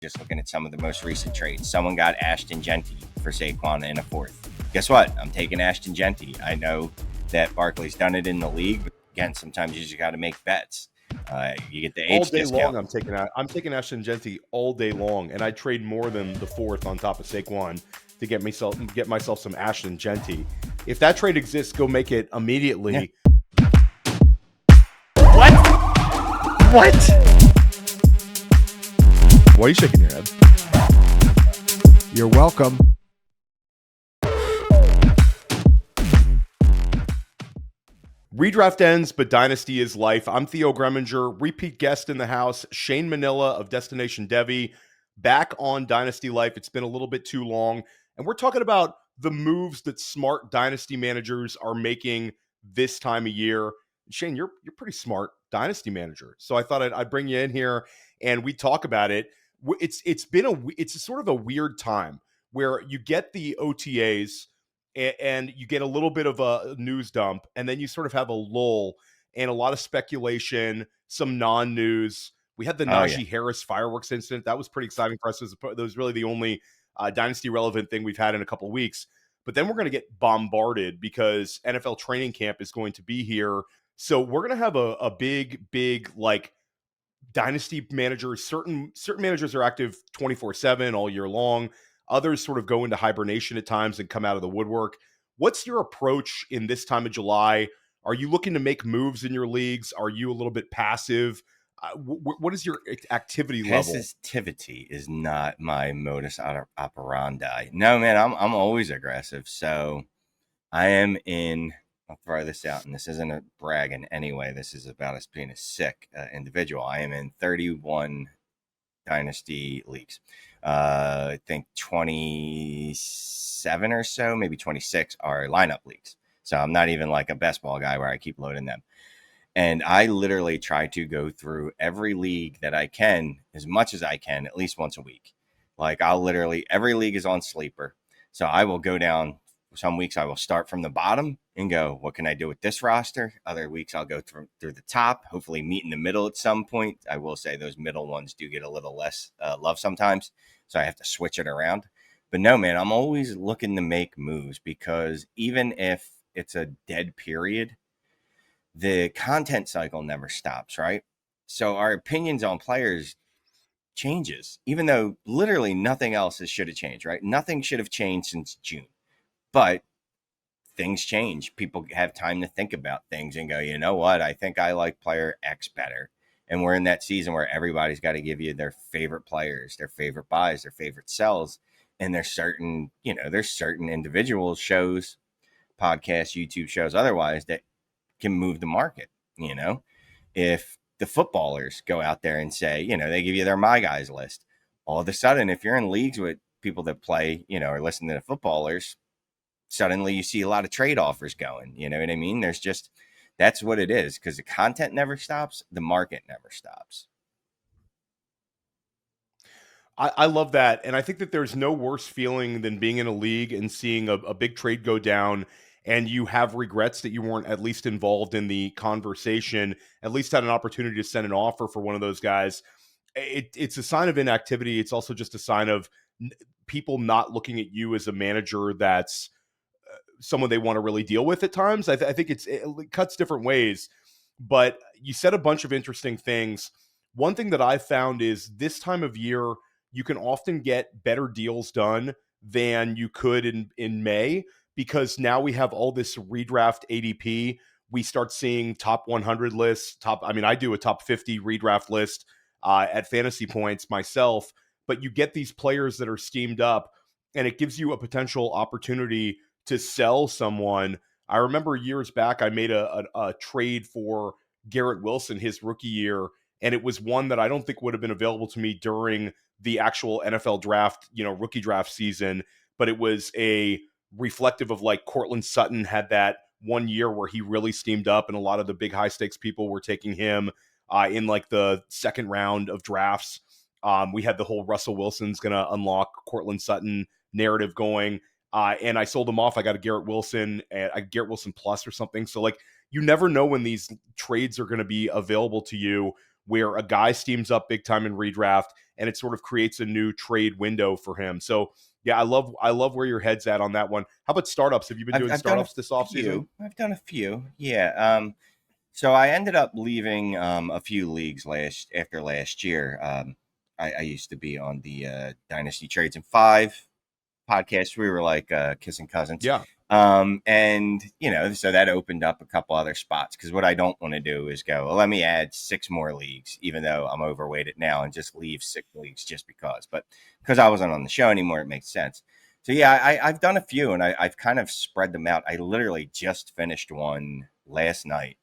Just looking at some of the most recent trades. Someone got Ashton Genty for Saquon in a fourth. Guess what? I'm taking Ashton Genty. I know that Barkley's done it in the league, but again, sometimes you just got to make bets. You get the age all day discount. long. I'm taking Ashton Genty all day long, and I trade more than the fourth on top of Saquon to get myself some Ashton Genty. If that trade exists, go make it immediately. Yeah. What? Why are you shaking your head? You're welcome. Redraft ends, but Dynasty is life. I'm Theo Gremminger, repeat guest in the house, Shane Manila of Destination Devi, back on Dynasty Life. It's been a little bit too long, and we're talking about the moves that smart Dynasty managers are making this time of year. Shane, you're pretty smart Dynasty manager, so I thought I'd bring you in here and we talk about it. It's sort of a weird time where you get the OTAs and you get a little bit of a news dump, and then you sort of have a lull and a lot of speculation, some non-news. We had the Najee Harris fireworks incident. That was pretty exciting for us. That was really the only Dynasty relevant thing we've had in a couple of weeks. But then we're going to get bombarded because NFL training camp is going to be here. So we're going to have a big like Dynasty managers. Certain managers are active 24/7 all year long. Others sort of go into hibernation at times and come out of the woodwork. What's your approach in this time of July? Are you looking to make moves in your leagues? Are you a little bit passive? What is your activity level? Passivity is not my modus operandi. No, man, I'm always aggressive. So I am in, I'll throw this out, and this isn't a brag in any way. This is about us being a sick individual. I am in 31 Dynasty leagues. I think 27 or so, maybe 26 are lineup leagues. So I'm not even like a best ball guy where I keep loading them. And I literally try to go through every league that I can, as much as I can, at least once a week. Like every league is on sleeper. So I will go down. Some weeks I will start from the bottom and go, what can I do with this roster? Other weeks I'll go through the top, hopefully meet in the middle at some point. I will say those middle ones do get a little less love sometimes, so I have to switch it around. But no, man, I'm always looking to make moves because even if it's a dead period, the content cycle never stops, right? So our opinions on players changes, even though literally nothing else should have changed, right? Nothing should have changed since June. But things change. People have time to think about things and go, you know what? I think I like player X better. And we're in that season where everybody's got to give you their favorite players, their favorite buys, their favorite sells. And there's certain individuals, shows, podcasts, YouTube shows, otherwise that can move the market. If the footballers go out there and say, they give you their My Guys list, all of a sudden, if you're in leagues with people that play, or listen to the footballers, suddenly you see a lot of trade offers going. You know what I mean? That's what it is, because the content never stops. The market never stops. I love that. And I think that there's no worse feeling than being in a league and seeing a big trade go down and you have regrets that you weren't at least involved in the conversation, at least had an opportunity to send an offer for one of those guys. It's a sign of inactivity. It's also just a sign of people not looking at you as a manager that's someone they want to really deal with at times. I think it cuts different ways, but you said a bunch of interesting things. One thing that I found is this time of year, you can often get better deals done than you could in May, because now we have all this redraft ADP. We start seeing top 100 lists, I do a top 50 redraft list at FantasyPoints myself, but you get these players that are steamed up and it gives you a potential opportunity to sell someone. I remember years back, I made a trade for Garrett Wilson his rookie year, and it was one that I don't think would have been available to me during the actual NFL draft, rookie draft season, but it was a reflective of like Cortland Sutton had that one year where he really steamed up, and a lot of the big high stakes people were taking him in like the second round of drafts. We had the whole Russell Wilson's going to unlock Cortland Sutton narrative going. And I sold him off. I got a Garrett Wilson Plus or something. So like, you never know when these trades are going to be available to you. where a guy steams up big time in redraft, and it sort of creates a new trade window for him. So yeah, I love where your head's at on that one. How about startups? Have you been doing startups this offseason? I've done a few. Yeah. So I ended up leaving a few leagues after last year. I used to be on the Dynasty Trades in 5 podcast. We were like kissing cousins. Yeah. And so that opened up a couple other spots, because what I don't want to do is go, well, let me add 6 more leagues, even though I'm overweighted now, and just leave 6 leagues just because. But because I wasn't on the show anymore, it makes sense. So yeah, I've done a few, and I've kind of spread them out. I literally just finished one last night.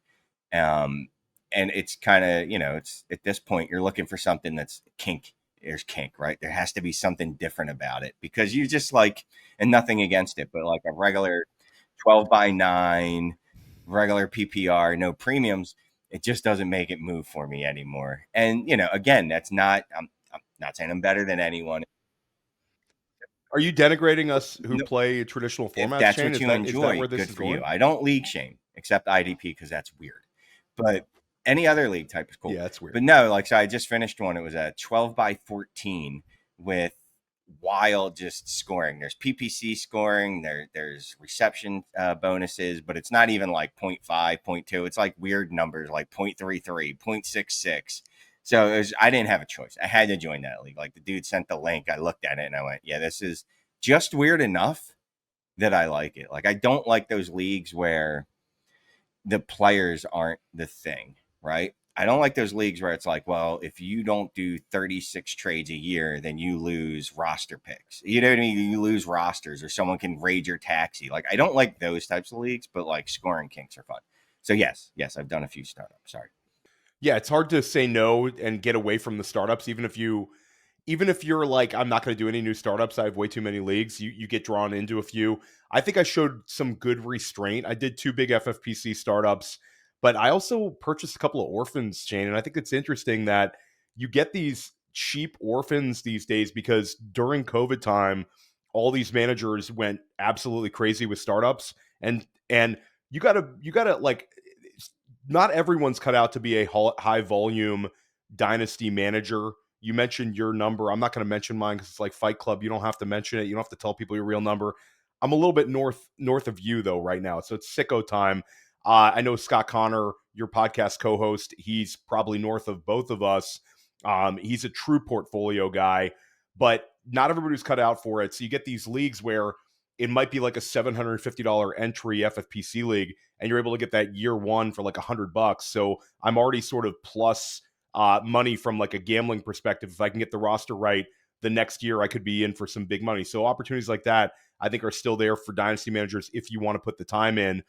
And it's kind of, it's at this point you're looking for something that's kink. There's kink, right? There has to be something different about it, because you just like, and nothing against it, but like a regular 12x9, regular PPR, no premiums, it just doesn't make it move for me anymore. And, again, that's not, I'm not saying I'm better than anyone. Are you denigrating us who No, play traditional if formats, that's Shane? what you Is that enjoy, where this good is for going? you. I don't league shame, except IDP, because that's weird. But any other league type is cool. Yeah, that's weird. But no, like, so I just finished one. It was a 12x14 with wild just scoring. There's PPC scoring. There's reception bonuses, but it's not even like 0.5, 0.2. It's like weird numbers like 0.33, 0.66. So I didn't have a choice. I had to join that league. Like, the dude sent the link. I looked at it and I went, yeah, this is just weird enough that I like it. Like, I don't like those leagues where the players aren't the thing, right? I don't like those leagues where it's like, well, if you don't do 36 trades a year, then you lose roster picks. You know what I mean? You lose rosters, or someone can raid your taxi. Like, I don't like those types of leagues, but like scoring kinks are fun. So yes, I've done a few startups. Sorry. Yeah, it's hard to say no and get away from the startups, even if you're like, I'm not going to do any new startups. I have way too many leagues. You get drawn into a few. I think I showed some good restraint. I did 2 big FFPC startups, but I also purchased a couple of orphans, Shane. And I think it's interesting that you get these cheap orphans these days, because during COVID time, all these managers went absolutely crazy with startups. And you gotta like, not everyone's cut out to be a high volume dynasty manager. You mentioned your number. I'm not going to mention mine because it's like Fight Club. You don't have to mention it. You don't have to tell people your real number. I'm a little bit north of you though right now, so it's sicko time. I know Scott Connor, your podcast co-host, he's probably north of both of us. He's a true portfolio guy, but not everybody's cut out for it. So you get these leagues where it might be like a $750 entry FFPC league, and you're able to get that year one for like $100. So I'm already sort of plus money from like a gambling perspective. If I can get the roster right, the next year I could be in for some big money. So opportunities like that, I think, are still there for dynasty managers if you want to put the time in.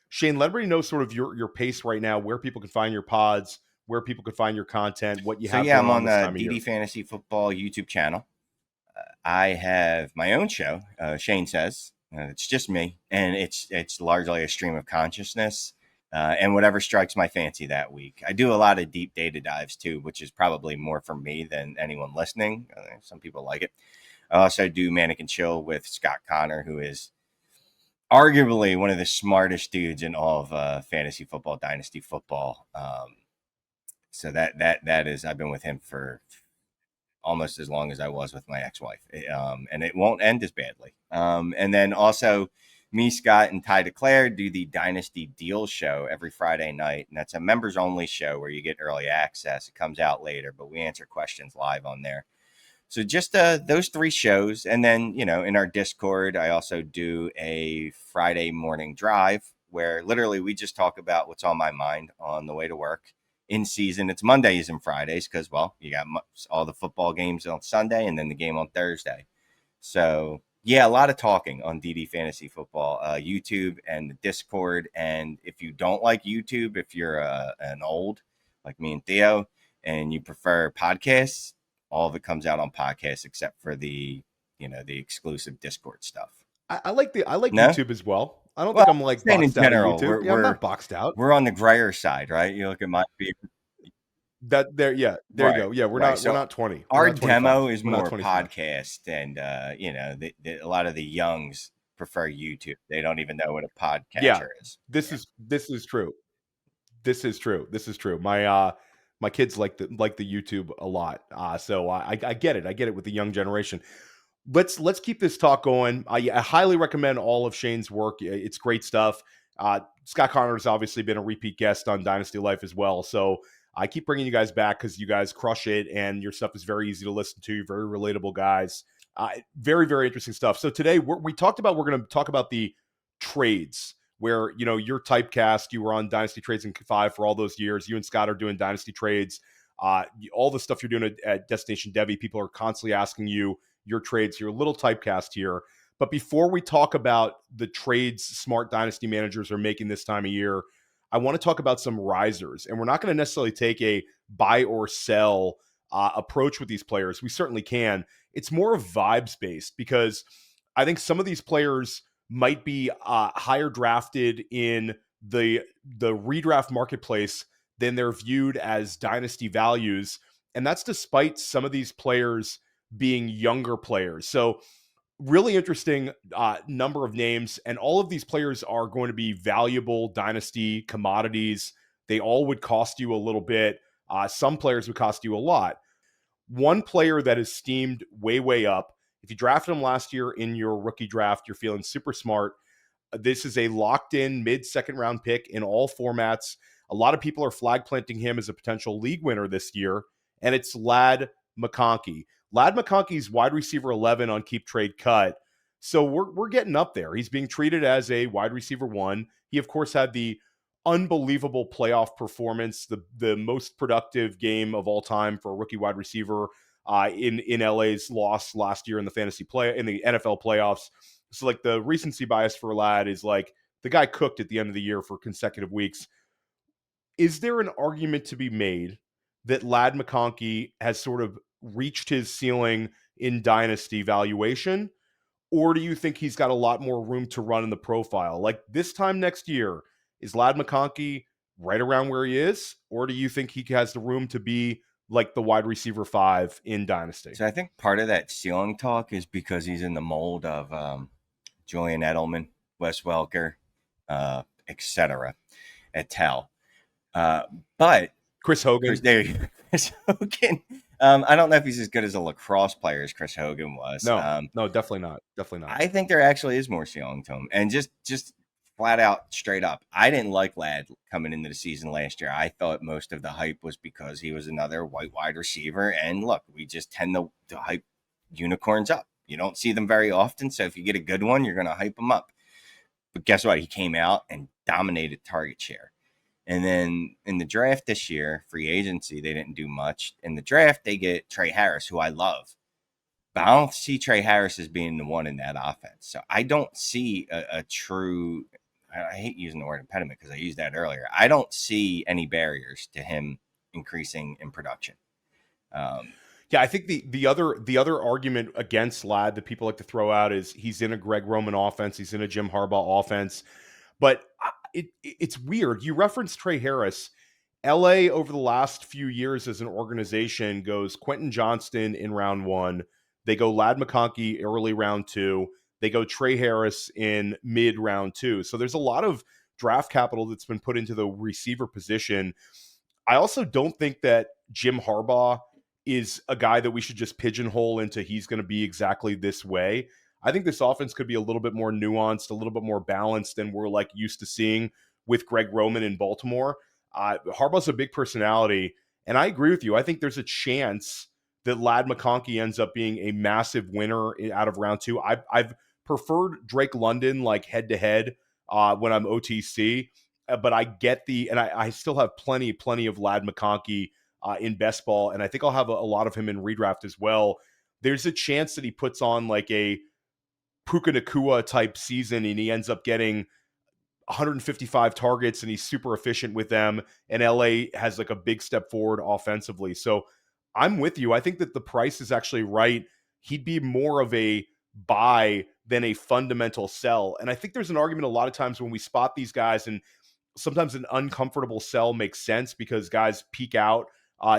Shane, let everybody know sort of your pace right now, where people can find your pods, where people can find your content, what you have going I'm on this the time of year. DD Fantasy Football YouTube channel. I have my own show, Shane Says. It's just me, and it's largely a stream of consciousness and whatever strikes my fancy that week. I do a lot of deep data dives too, which is probably more for me than anyone listening. Some people like it. I also do Mannequin Chill with Scott Connor, who is arguably one of the smartest dudes in all of fantasy football, dynasty football. So that is, I've been with him for almost as long as I was with my ex-wife, and it won't end as badly. And then also, me, Scott, and Ty Declare do the Dynasty Deal Show every Friday night, and that's a members-only show where you get early access. It comes out later, but we answer questions live on there. So just those 3 shows, and then in our Discord, I also do a Friday morning drive where literally we just talk about what's on my mind on the way to work. In season, it's Mondays and Fridays because, well, you got all the football games on Sunday and then the game on Thursday. So yeah, a lot of talking on DD Fantasy Football, YouTube and the Discord. And if you don't like YouTube, if you're an old like me and Theo, and you prefer podcasts, all of it comes out on podcasts except for the exclusive Discord stuff. I like YouTube as well. I don't think I'm like in boxed general, out of YouTube. I'm not boxed out. We're on the grayer side, right? You look at my favorite. There you go. Yeah, we're not 20. Our not demo is more podcast, and a lot of the youngs prefer YouTube. They don't even know what a podcatcher is. This is true. This is true. My kids like the YouTube a lot, so I get it. I get it with the young generation. Let's keep this talk going. I highly recommend all of Shane's work. It's great stuff. Scott Connor's obviously been a repeat guest on Dynasty Life as well, so I keep bringing you guys back because you guys crush it, and your stuff is very easy to listen to. You're very relatable guys. Very, very interesting stuff. So today we're going to talk about the trades where, you're typecast. You were on Dynasty Trades in 5 for all those years. You and Scott are doing Dynasty Trades. All the stuff you're doing at Destination Devy, people are constantly asking you your trades. You're a little typecast here. But before we talk about the trades smart Dynasty managers are making this time of year, I want to talk about some risers. And we're not going to necessarily take a buy or sell approach with these players. We certainly can. It's more vibes based because I think some of these players might be higher drafted in the redraft marketplace than they're viewed as dynasty values. And that's despite some of these players being younger players. So really interesting number of names. And all of these players are going to be valuable dynasty commodities. They all would cost you a little bit. Some players would cost you a lot. One player that is steamed way, way up. If you drafted him last year in your rookie draft, you're feeling super smart. This is a locked-in mid-second round pick in all formats. A lot of people are flag planting him as a potential league winner this year, and it's Ladd McConkey. Ladd McConkey's wide receiver 11 on Keep Trade Cut, so we're getting up there. He's being treated as a wide receiver 1. He, of course, had the unbelievable playoff performance, the most productive game of all time for a rookie wide receiver in LA's loss last year in the NFL playoffs. So like the recency bias for Ladd is like the guy cooked at the end of the year for consecutive weeks. Is there an argument to be made that Ladd McConkey has sort of reached his ceiling in dynasty valuation? Or do you think he's got a lot more room to run in the profile? Like this time next year, is Ladd McConkey right around where he is? Or do you think he has the room to be like the wide receiver 5 in Dynasty? So I think part of that ceiling talk is because he's in the mold of Julian Edelman, Wes Welker, etc. et al. But Chris Hogan. Chris Hogan. I don't know if he's as good as a lacrosse player as Chris Hogan was. No, definitely not. Definitely not. I think there actually is more ceiling to him. And just flat out, straight up, I didn't like Ladd coming into the season last year. I thought most of the hype was because he was another white wide receiver. And look, we just tend to hype unicorns up. You don't see them very often. So if you get a good one, you're going to hype them up. But guess what? He came out and dominated target share. And then in the draft this year, free agency, they didn't do much. In the draft, they get Trey Harris, who I love. But I don't see Trey Harris as being the one in that offense. So I don't see a true, I hate using the word impediment because I used that earlier. I don't see any barriers to him increasing in production. Yeah, I think the other argument against Ladd that people like to throw out is he's in a Greg Roman offense. He's in a Jim Harbaugh offense. But it's weird. You referenced Trey Harris. LA over the last few years as an organization goes Quentin Johnston in round 1. They go Ladd McConkey early round 2. They go Trey Harris in mid round 2. So there's a lot of draft capital that's been put into the receiver position. I also don't think that Jim Harbaugh is a guy that we should just pigeonhole into he's going to be exactly this way. I think this offense could be a little bit more nuanced, a little bit more balanced than we're like used to seeing with Greg Roman in Baltimore. Harbaugh's a big personality, and I agree with you. I think there's a chance that Ladd McConkey ends up being a massive winner out of round 2. I've preferred Drake London like head to head when I'm OTC, but I get and I still have plenty of Ladd McConkey in best ball, and I think I'll have a lot of him in redraft as well. There's a chance that he puts on like a Puka Nacua type season and he ends up getting 155 targets and he's super efficient with them, and LA has like a big step forward offensively. So I'm with you. I think that the price is actually right. He'd be more of a buy than a fundamental sell. And I think there's an argument a lot of times when we spot these guys, and sometimes an uncomfortable sell makes sense because guys peak out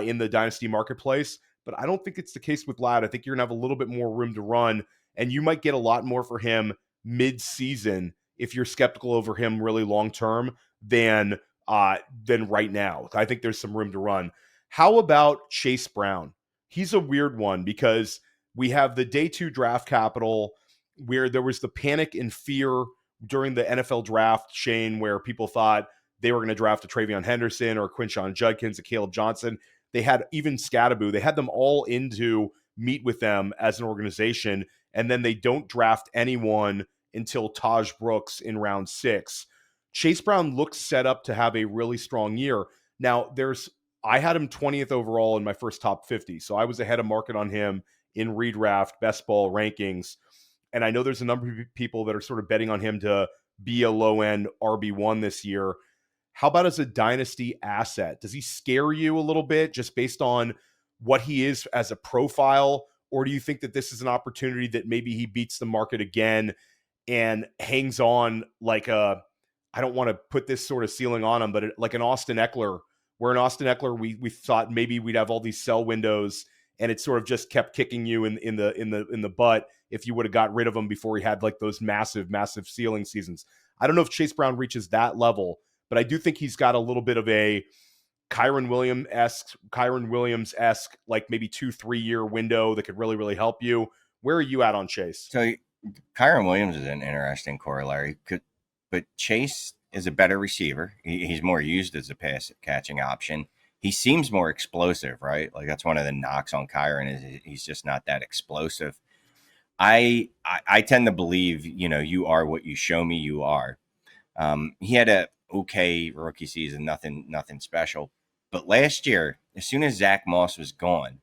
in the dynasty marketplace. But I don't think it's the case with Ladd. I think you're going to have a little bit more room to run, and you might get a lot more for him mid-season if you're skeptical over him really long-term than right now. I think there's some room to run. How about Chase Brown? He's a weird one because we have the day 2 draft capital where there was the panic and fear during the NFL draft, Shane, where people thought they were going to draft a Travion Henderson or Quinshon Judkins, a Caleb Johnson. They had even Scattaboo. They had them all in to meet with them as an organization, and then they don't draft anyone until Taj Brooks in round 6. Chase Brown looks set up to have a really strong year. Now, I had him 20th overall in my first top 50, so I was ahead of market on him in redraft, best ball rankings. And I know there's a number of people that are sort of betting on him to be a low-end RB1 this year. How about as a dynasty asset? Does he scare you a little bit just based on what he is as a profile? Or do you think that this is an opportunity that maybe he beats the market again and hangs on like I don't want to put this sort of ceiling on him, but like an Austin Eckler, where in Austin Eckler, we thought maybe we'd have all these sell windows and it sort of just kept kicking you in the butt if you would have got rid of him before he had like those massive ceiling seasons. I don't know if Chase Brown reaches that level, but I do think he's got a little bit of a Kyron Williams-esque, like maybe 2-3 year window that could really, really help you. Where are you at on Chase? So Kyron Williams is an interesting corollary, but Chase is a better receiver. He's more used as a pass catching option. He seems more explosive, right? Like that's one of the knocks on Kyron is he's just not that explosive. I tend to believe, you are what you show me you are. He had a okay rookie season, nothing special. But last year, as soon as Zach Moss was gone,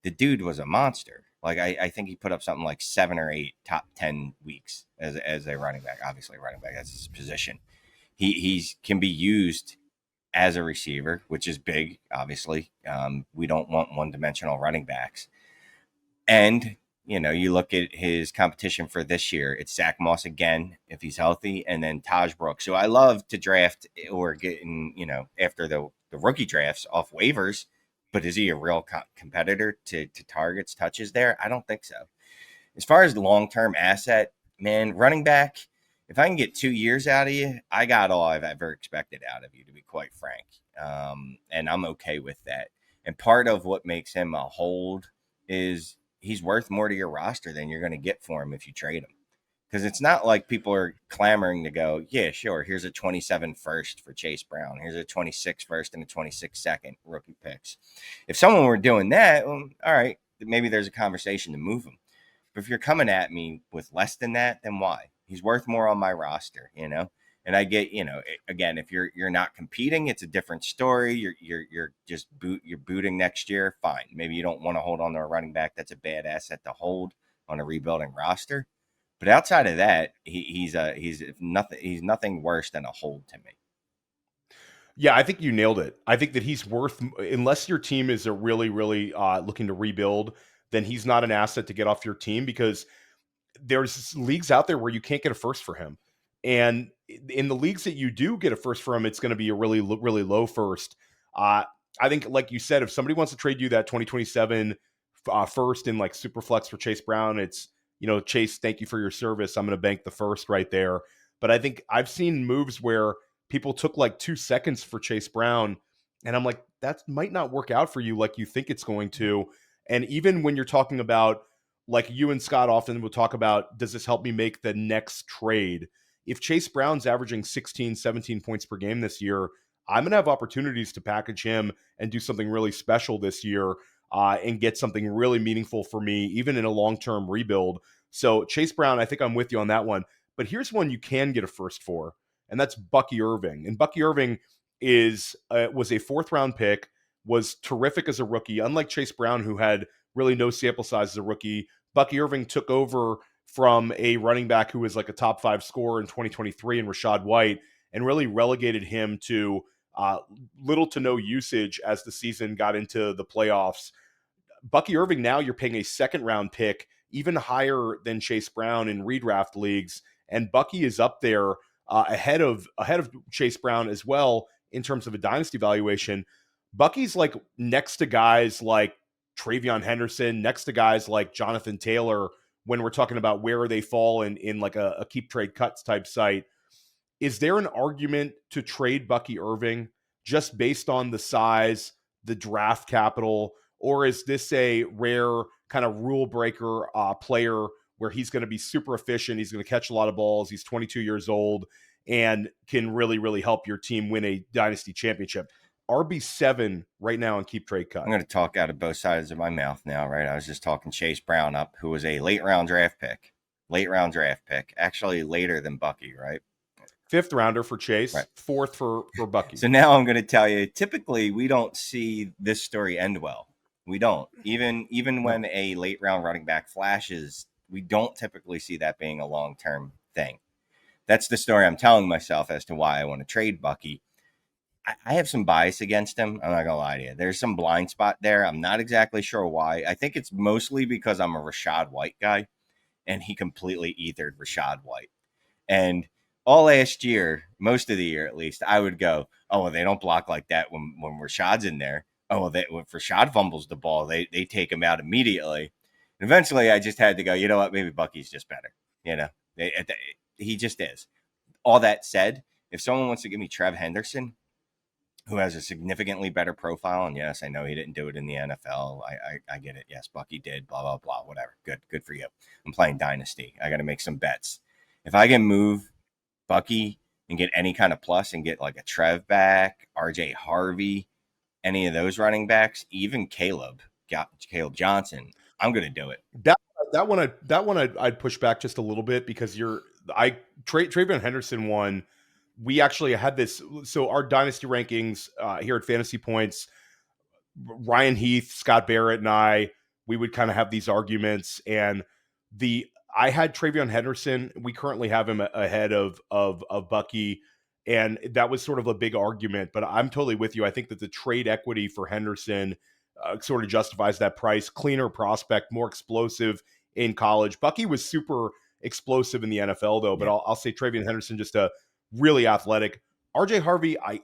the dude was a monster. Like I think he put up something like 7 or 8 top 10 weeks as a running back. Obviously, running back, that's his position. He can be used as a receiver, which is big. Obviously, we don't want one-dimensional running backs. And you look at his competition for this year. It's Zach Moss again, if he's healthy, and then Taj Brooks. So I love to draft or get in, after the rookie drafts off waivers. But is he a real competitor to targets, touches there? I don't think so. As far as the long-term asset, man, running back, if I can get 2 years out of you, I got all I've ever expected out of you, to be quite frank. And I'm okay with that. And part of what makes him a hold is he's worth more to your roster than you're going to get for him if you trade him. Because it's not like people are clamoring to go, yeah, sure, here's a 27 first for Chase Brown. Here's a 26 first and a 26 second rookie picks. If someone were doing that, well, all right, maybe there's a conversation to move him. But if you're coming at me with less than that, then why? He's worth more on my roster, And I get, again, if you're not competing, it's a different story. You're just booting next year. Fine. Maybe you don't want to hold on to a running back. That's a bad asset to hold on a rebuilding roster. But outside of that, he's nothing worse than a hold to me. Yeah, I think you nailed it. I think that he's worth, unless your team is a really, really looking to rebuild, then he's not an asset to get off your team because there's leagues out there where you can't get a first for him. And in the leagues that you do get a first for him, it's going to be a really, really low first. I think, like you said, if somebody wants to trade you that 2027 first in like Superflex for Chase Brown, it's, Chase, thank you for your service. I'm going to bank the first right there. But I think I've seen moves where people took like 2 seconds for Chase Brown. And I'm like, that might not work out for you like you think it's going to. And even when you're talking about, like you and Scott often will talk about, does this help me make the next trade? If Chase Brown's averaging 16, 17 points per game this year, I'm going to have opportunities to package him and do something really special this year and get something really meaningful for me, even in a long-term rebuild. So Chase Brown, I think I'm with you on that one. But here's one you can get a first for, and that's Bucky Irving. And Bucky Irving was a 4th-round pick, was terrific as a rookie. Unlike Chase Brown, who had really no sample size as a rookie, Bucky Irving took over from a running back who was like a top 5 scorer in 2023 in Rachaad White and really relegated him to little to no usage as the season got into the playoffs. Bucky Irving, now you're paying a 2nd-round pick, even higher than Chase Brown in redraft leagues. And Bucky is up there ahead of Chase Brown as well in terms of a dynasty valuation. Bucky's like next to guys like Travion Henderson, next to guys like Jonathan Taylor, when we're talking about where they fall in like a keep trade cuts type site. Is there an argument to trade Bucky Irving just based on the size, the draft capital, or is this a rare kind of rule breaker player where he's going to be super efficient, he's going to catch a lot of balls, he's 22 years old, and can really, really help your team win a dynasty championship? RB7 right now and keep trade cut. I'm going to talk out of both sides of my mouth now, right? I was just talking Chase Brown up, who was a late round draft pick, actually later than Bucky, right? 5th rounder for Chase, right. 4th for Bucky. So now I'm going to tell you, typically we don't see this story end well. We don't. Even when a late round running back flashes, we don't typically see that being a long-term thing. That's the story I'm telling myself as to why I want to trade Bucky. I have some bias against him. I'm not going to lie to you. There's some blind spot there. I'm not exactly sure why. I think it's mostly because I'm a Rachaad White guy, and he completely ethered Rachaad White. And all last year, most of the year at least, I would go, oh, well, they don't block like that when Rashaad's in there. Oh, well, when Rashaad fumbles the ball, they take him out immediately. And eventually, I just had to go, you know what, maybe Bucky's just better. You know, he just is. All that said, if someone wants to give me Trev Henderson, who has a significantly better profile, and yes, I know he didn't do it in the NFL. I get it. Yes, Bucky did, blah, blah, blah, whatever. Good for you. I'm playing Dynasty. I got to make some bets. If I can move Bucky and get any kind of plus and get like a Trev back, RJ Harvey, any of those running backs, even Caleb Johnson, I'm going to do it. That one I'd push back just a little bit because Travion Henderson one. We actually had this. So our dynasty rankings here at Fantasy Points, Ryan Heath, Scott Barrett, and we would kind of have these arguments. And I had Travion Henderson. We currently have him ahead of Bucky, and that was sort of a big argument. But I'm totally with you. I think that the trade equity for Henderson sort of justifies that price. Cleaner prospect, more explosive in college. Bucky was super explosive in the NFL, though. But I'll say Travion Henderson just a really athletic. RJ Harvey, I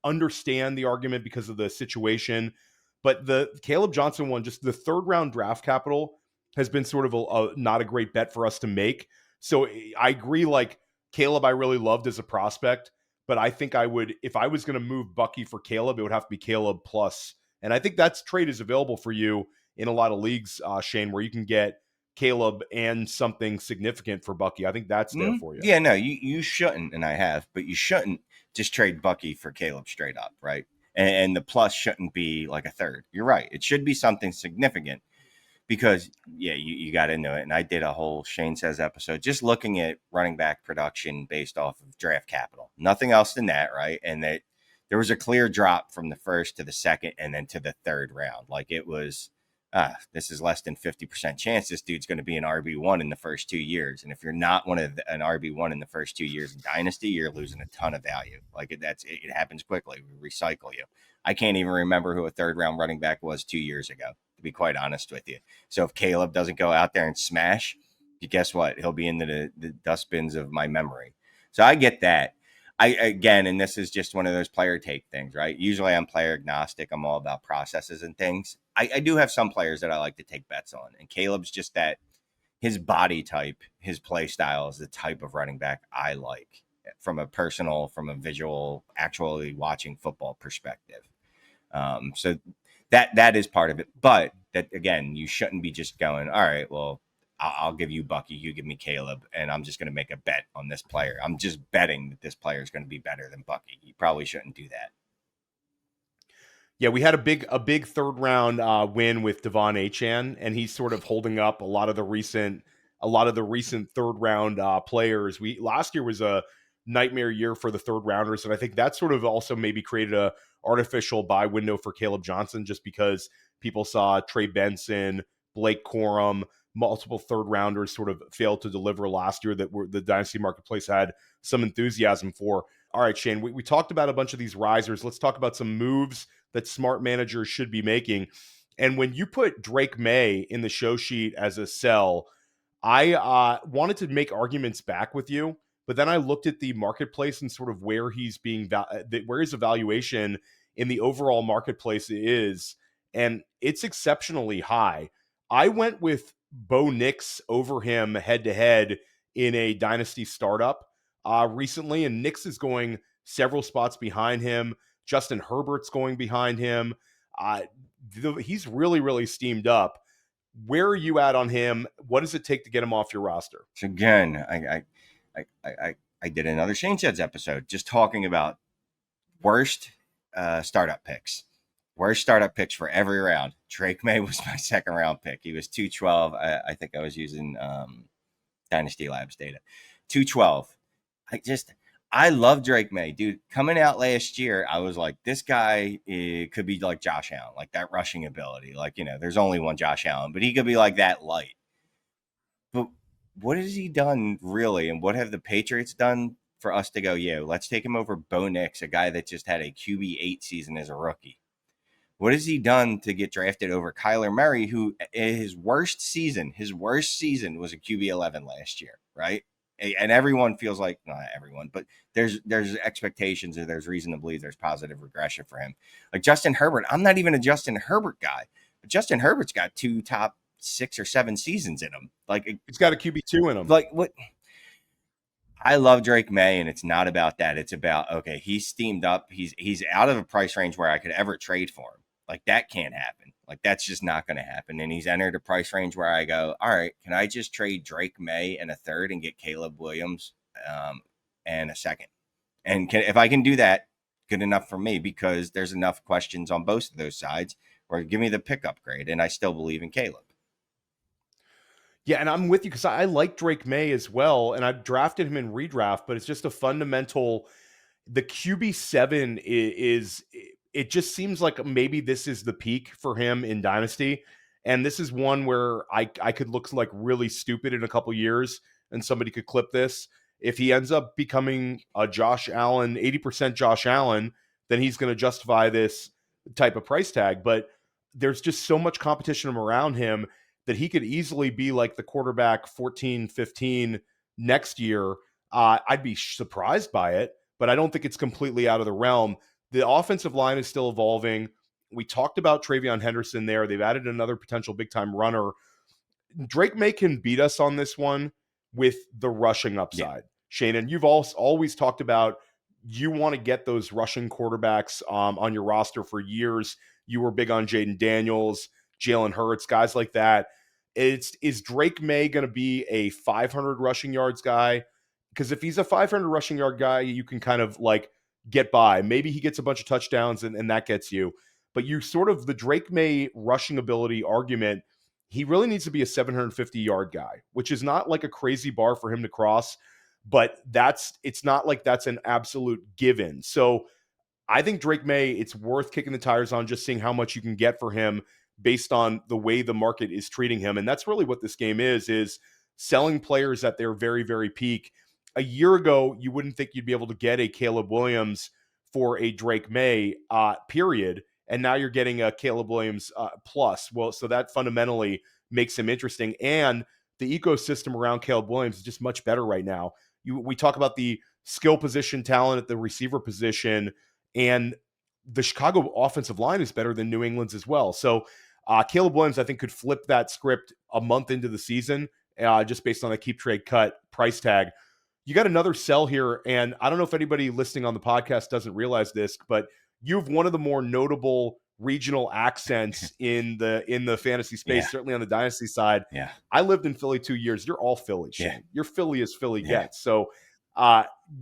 understand the argument because of the situation, but the Caleb Johnson one, just the 3rd round draft capital has been sort of a not a great bet for us to make. So I agree, like Caleb, I really loved as a prospect, but I think I would, if I was going to move Bucky for Caleb, it would have to be Caleb plus. And I think that's trade is available for you in a lot of leagues, Shane, where you can get Caleb and something significant for Bucky. I think that's there for you. Yeah, no, you shouldn't, and I have, but you shouldn't just trade Bucky for Caleb straight up, right? And the plus shouldn't be like a third. You're right. It should be something significant because, you got into it. And I did a whole Shane Says episode just looking at running back production based off of draft capital. Nothing else than that, right? And that there was a clear drop from the 1st to the 2nd and then to the 3rd round. Like it was, this is less than 50% chance this dude's going to be an RB1 in the first 2 years. And if you're not an RB1 in the first 2 years in Dynasty, you're losing a ton of value. Like it happens quickly. We recycle you. I can't even remember who a 3rd round running back was 2 years ago, to be quite honest with you. So if Caleb doesn't go out there and smash, guess what? He'll be into the dustbins of my memory. So I get that. And this is just one of those player take things, right? Usually I'm player agnostic. I'm all about processes and things. I do have some players that I like to take bets on. And Caleb's just that his body type, his play style is the type of running back I like from a visual, actually watching football perspective. So that is part of it. But that, again, you shouldn't be just going, all right, well, I'll give you Bucky, you give me Caleb, and I'm just going to make a bet on this player. I'm just betting that this player is going to be better than Bucky. You probably shouldn't do that. Yeah, we had a big 3rd round win with Devon Achane, and he's sort of holding up a lot of the recent 3rd round players. Last year was a nightmare year for the 3rd rounders, and I think that sort of also maybe created a artificial buy window for Caleb Johnson just because people saw Trey Benson, Blake Corum, multiple 3rd rounders sort of failed to deliver last year that the Dynasty marketplace had some enthusiasm for. All right, Shane, we talked about a bunch of these risers. Let's talk about some moves that smart managers should be making. And when you put Drake Maye in the show sheet as a sell, I wanted to make arguments back with you, but then I looked at the marketplace and sort of where his evaluation in the overall marketplace is, and it's exceptionally high. I went with Bo Nix over him head-to-head in a Dynasty startup recently, and Nix is going several spots behind him. Justin Herbert's going behind him. He's really, really steamed up. Where are you at on him? What does it take to get him off your roster? So again, I did another Shane Sheds episode just talking about worst startup picks. Worst startup picks for every round. Drake Maye was my second round pick. He was 212. I think I was using Dynasty Labs data. 212. I love Drake Maye, dude. Coming out last year, I was like, this guy could be like Josh Allen, like that rushing ability. Like, there's only one Josh Allen, but he could be like that light. But what has he done really? And what have the Patriots done for us to go, yeah, let's take him over Bo Nix, a guy that just had a QB8 season as a rookie? What has he done to get drafted over Kyler Murray, who his worst season was a QB11 last year, right? And everyone feels like, not everyone, but there's expectations or there's reason to believe there's positive regression for him. Like Justin Herbert, I'm not even a Justin Herbert guy, but Justin Herbert's got 2 top 6 or 7 seasons in him. Like he's got a QB2 in him. Like what? I love Drake Maye, and it's not about that. It's about, okay, he's steamed up. He's out of a price range where I could ever trade for him. Like that can't happen. Like that's just not going to happen. And he's entered a price range where I go, all right, can I just trade Drake Maye and a third and get Caleb Williams and a second? And if I can do that, good enough for me, because there's enough questions on both of those sides, or give me the pick upgrade. And I still believe in Caleb. Yeah, and I'm with you because I like Drake Maye as well, and I've drafted him in redraft, but it's just a fundamental. The QB7 is it just seems like maybe this is the peak for him in Dynasty, and this is one where I could look like really stupid in a couple years, and somebody could clip this. If he ends up becoming a Josh Allen, 80% Josh Allen, then he's going to justify this type of price tag. But there's just so much competition around him that he could easily be like the quarterback 14, 15 next year. I'd be surprised by it, but I don't think it's completely out of the realm. The offensive line is still evolving. We talked about Travion Henderson there. They've added another potential big-time runner. Drake Maye can beat us on this one with the rushing upside. Yeah. Shane, and you've always talked about you want to get those rushing quarterbacks on your roster for years. You were big on Jaden Daniels, Jalen Hurts, guys like that. Is Drake Maye going to be a 500 rushing yards guy? Because if he's a 500 rushing yard guy, you can kind of like get by. Maybe he gets a bunch of touchdowns and that gets you. But you sort of, the Drake Maye rushing ability argument, he really needs to be a 750-yard guy, which is not like a crazy bar for him to cross, but it's not like that's an absolute given. So I think Drake Maye, it's worth kicking the tires on, just seeing how much you can get for him based on the way the market is treating him. And that's really what this game is selling players at their very, very peak. A year ago, you wouldn't think you'd be able to get a Caleb Williams for a Drake Maye, period. And now you're getting a Caleb Williams plus. Well, so that fundamentally makes him interesting. And the ecosystem around Caleb Williams is just much better right now. We talk about the skill position talent at the receiver position, and the Chicago offensive line is better than New England's as well. So Caleb Williams, I think, could flip that script a month into the season just based on a keep trade cut price tag. You got another sell here, and I don't know if anybody listening on the podcast doesn't realize this, but you have one of the more notable regional accents in the fantasy space, certainly on the Dynasty side. Yeah. I lived in Philly 2 years. You're all Philly, Shane. Yeah. You're Philly as Philly gets. So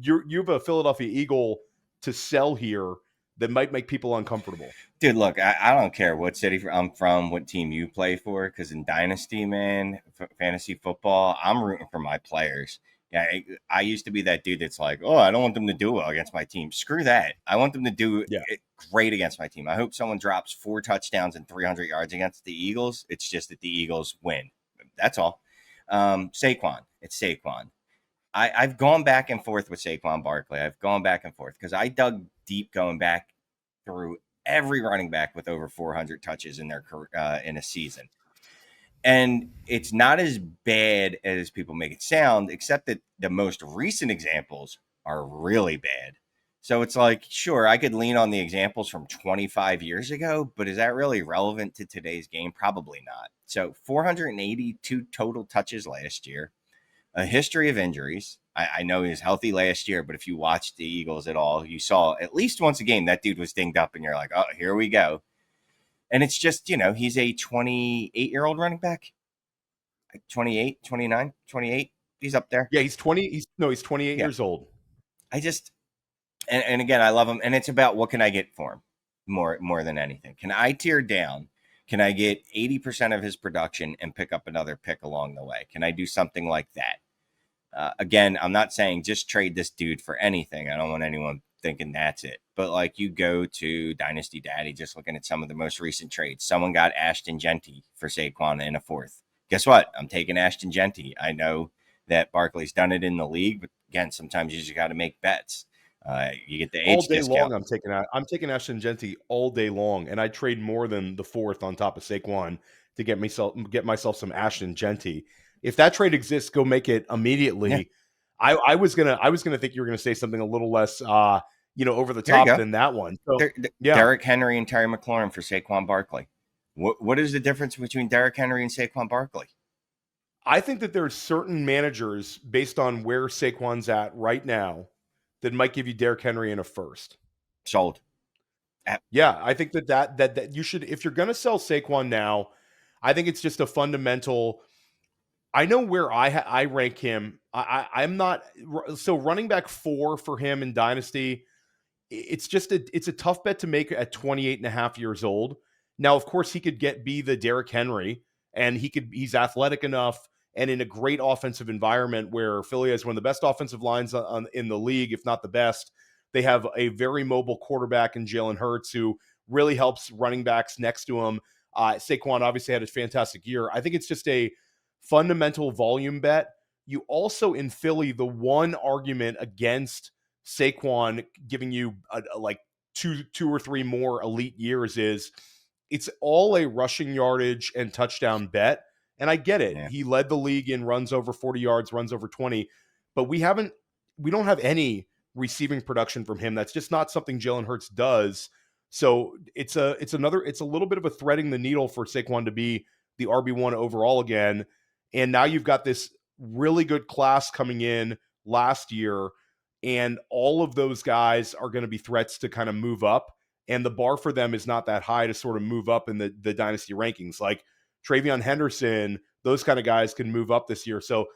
you have a Philadelphia Eagle to sell here that might make people uncomfortable. Dude, look, I don't care what city I'm from, what team you play for, because in Dynasty, man, fantasy football, I'm rooting for my players. Yeah, I used to be that dude that's like, oh, I don't want them to do well against my team. Screw that. I want them to do it great against my team. I hope someone drops 4 touchdowns and 300 yards against the Eagles. It's just that the Eagles win. That's all. Saquon. It's Saquon. I've gone back and forth with Saquon Barkley. I've gone back and forth because I dug deep going back through every running back with over 400 touches in their in a season. And it's not as bad as people make it sound, except that the most recent examples are really bad. So it's like, sure, I could lean on the examples from 25 years ago, but is that really relevant to today's game? Probably not. So 482 total touches last year, a history of injuries. I know he was healthy last year, but if you watched the Eagles at all, you saw at least once a game that dude was dinged up and you're like, oh, here we go. And it's just, he's a 28-year-old running back. 28, 29, 28. He's up there. Yeah, he's 20. He's 28 Yeah. years old. I just, and again, I love him. And it's about what can I get for him more than anything. Can I tear down? Can I get 80% of his production and pick up another pick along the way? Can I do something like that? Again, I'm not saying just trade this dude for anything. I don't want anyone thinking that's it. But like you go to Dynasty Daddy, just looking at some of the most recent trades. Someone got Ashton Genty for Saquon in a fourth. Guess what? I'm taking Ashton Genty. I know that Barkley's done it in the league, but again, sometimes you just got to make bets. You get the age all day discount. long. I'm taking Ashton Genty all day long, and I trade more than the fourth on top of Saquon to get myself some Ashton Genty. If that trade exists, go make it immediately. Yeah. I was gonna think you were gonna say something a little less over the top than that one. So, yeah. Derrick Henry and Terry McLaurin for Saquon Barkley. What is the difference between Derrick Henry and Saquon Barkley? I think that there's certain managers based on where Saquon's at right now that might give you Derrick Henry in a first. Sold. Yeah, I think that you should, if you're going to sell Saquon now, I think it's just a fundamental. I know where I rank him. I'm not so running back 4 for him in Dynasty. It's a tough bet to make at 28 and a half years old. Now, of course, he could be the Derrick Henry, and he's athletic enough and in a great offensive environment where Philly has one of the best offensive lines in the league, if not the best. They have a very mobile quarterback in Jalen Hurts who really helps running backs next to him. Saquon obviously had a fantastic year. I think it's just a fundamental volume bet. You also, in Philly, the one argument against Saquon giving you like two or three more elite years is it's all a rushing yardage and touchdown bet. And I get it. Yeah. He led the league in runs over 40 yards, runs over 20, but we don't have any receiving production from him. That's just not something Jalen Hurts does. So it's a little bit of a threading the needle for Saquon to be the RB1 overall again. And now you've got this really good class coming in last year, and all of those guys are going to be threats to kind of move up. And the bar for them is not that high to sort of move up in the dynasty rankings. Like Travion Henderson, those kind of guys can move up this year. So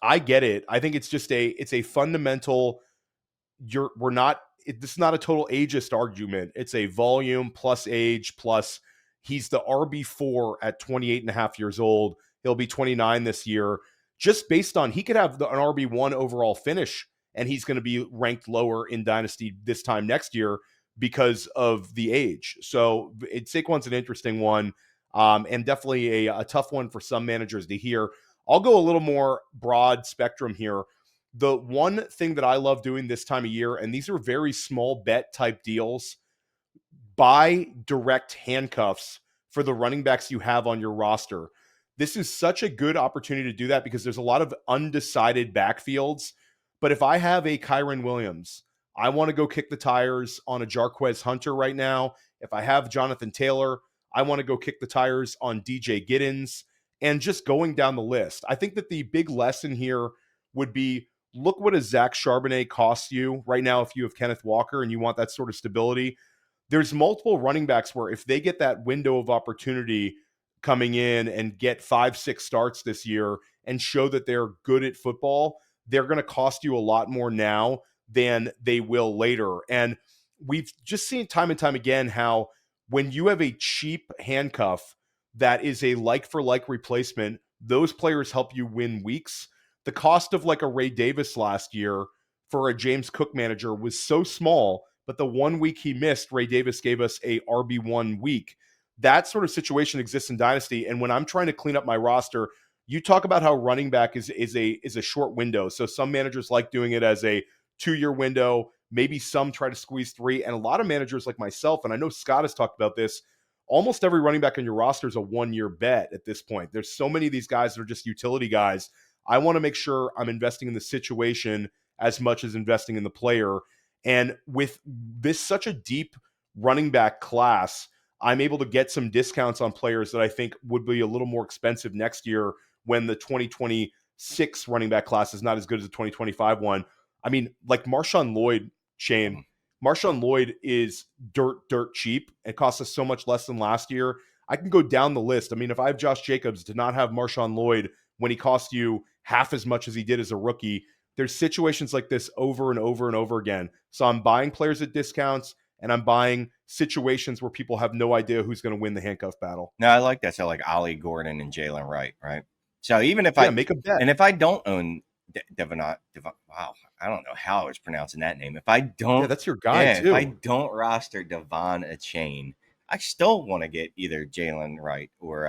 I get it. I think it's just it's a fundamental. This is not a total ageist argument. It's a volume plus age plus he's the RB4 at 28 and a half years old. He'll be 29 this year. Just based on he could have an RB1 overall finish, and he's going to be ranked lower in Dynasty this time next year because of the age. So Saquon's an interesting one, and definitely a tough one for some managers to hear. I'll go a little more broad spectrum here. The one thing that I love doing this time of year, and these are very small bet type deals, buy direct handcuffs for the running backs you have on your roster. This is such a good opportunity to do that because there's a lot of undecided backfields. But if I have a Kyren Williams, I want to go kick the tires on a Jarquez Hunter right now. If I have Jonathan Taylor, I want to go kick the tires on DJ Giddens, and just going down the list. I think that the big lesson here would be, look what a Zach Charbonnet costs you right now if you have Kenneth Walker and you want that sort of stability. There's multiple running backs where if they get that window of opportunity coming in and get 5-6 starts this year and show that they're good at football, they're going to cost you a lot more now than they will later. And we've just seen time and time again how when you have a cheap handcuff that is a like-for-like replacement, those players help you win weeks. The cost of like a Ray Davis last year for a James Cook manager was so small, but the 1 week he missed, Ray Davis gave us a RB1 week. That sort of situation exists in Dynasty. And when I'm trying to clean up my roster, you talk about how running back is a short window. So some managers like doing it as a 2-year window. Maybe some try to squeeze 3. And a lot of managers like myself, and I know Scott has talked about this, almost every running back on your roster is a 1-year bet at this point. There's so many of these guys that are just utility guys. I want to make sure I'm investing in the situation as much as investing in the player. And with this such a deep running back class, I'm able to get some discounts on players that I think would be a little more expensive next year when the 2026 running back class is not as good as the 2025 one. I mean, like Marshawn Lloyd, Shane, Marshawn Lloyd is dirt cheap. It costs us so much less than last year. I can go down the list. I mean, if I have Josh Jacobs, to not have Marshawn Lloyd when he cost you half as much as he did as a rookie, there's situations like this over and over and over again. So I'm buying players at discounts, and I'm buying situations where people have no idea who's going to win the handcuff battle. No, I like that. So like Ollie Gordon and Jalen Wright, right? So even if make a bet. And if I don't own wow, I don't know how I was pronouncing that name. If I don't, that's your guy too. If I don't roster Devon Achane, I still want to get either Jalen Wright or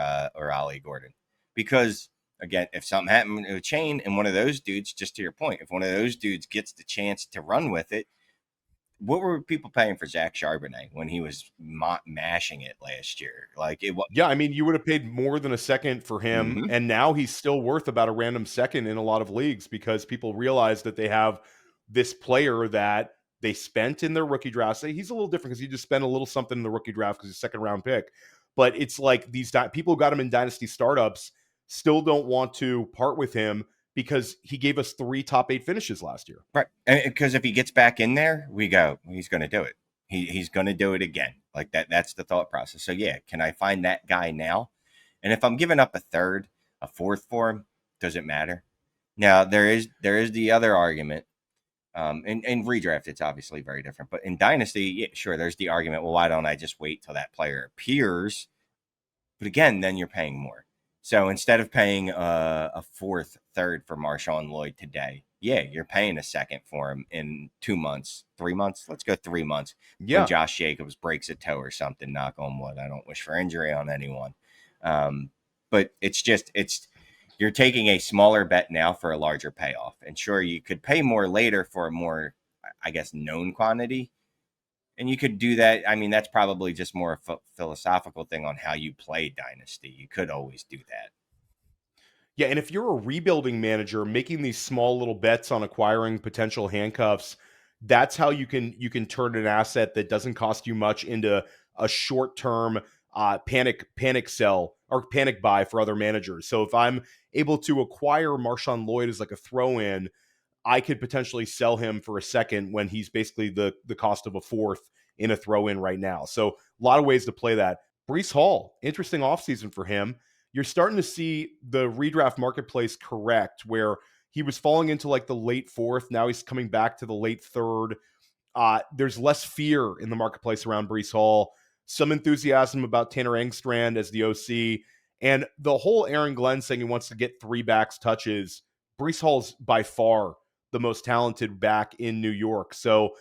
Ollie Gordon, because again, if something happened to Achane and one of those dudes, just to your point, if one of those dudes gets the chance to run with it, what were people paying for Zach Charbonnet when he was mashing it last year? Like it was. Yeah, I mean, you would have paid more than a second for him, and now he's still worth about a random second in a lot of leagues because people realize that they have this player that they spent in their rookie draft. Say he's a little different because he just spent a little something in the rookie draft because he's a second round pick. But it's like these people who got him in Dynasty Startups still don't want to part with him because he gave us 3 top 8 finishes last year. Right. Because if he gets back in there, we go, he's going to do it. He's going to do it again. Like that's the thought process. So yeah, can I find that guy now? And if I'm giving up a third, a fourth for him, does it matter? Now there is the other argument. In redraft, it's obviously very different. But in Dynasty, yeah, sure, there's the argument, well, why don't I just wait till that player appears? But again, then you're paying more. So instead of paying a fourth, third for Marshawn Lloyd today, yeah, you're paying a second for him in 2 months, 3 months. Let's go 3 months. Yeah. When Josh Jacobs breaks a toe or something, knock on wood. I don't wish for injury on anyone. But you're taking a smaller bet now for a larger payoff. And sure, you could pay more later for a more, I guess, known quantity. And you could do that. I mean, that's probably just more a philosophical thing on how you play Dynasty. You could always do that. Yeah, and if you're a rebuilding manager making these small little bets on acquiring potential handcuffs, that's how you can turn an asset that doesn't cost you much into a short-term panic sell or panic buy for other managers. So if I'm able to acquire Marshawn Lloyd as like a throw-in, I could potentially sell him for a second when he's basically the cost of a fourth in a throw-in right now. So a lot of ways to play that. Breece Hall, interesting offseason for him. You're starting to see the redraft marketplace correct, where he was falling into like the late fourth. Now he's coming back to the late third. There's less fear in the marketplace around Breece Hall. Some enthusiasm about Tanner Engstrand as the OC. And the whole Aaron Glenn saying he wants to get 3 backs touches. Breece Hall's by far the most talented back in New York. So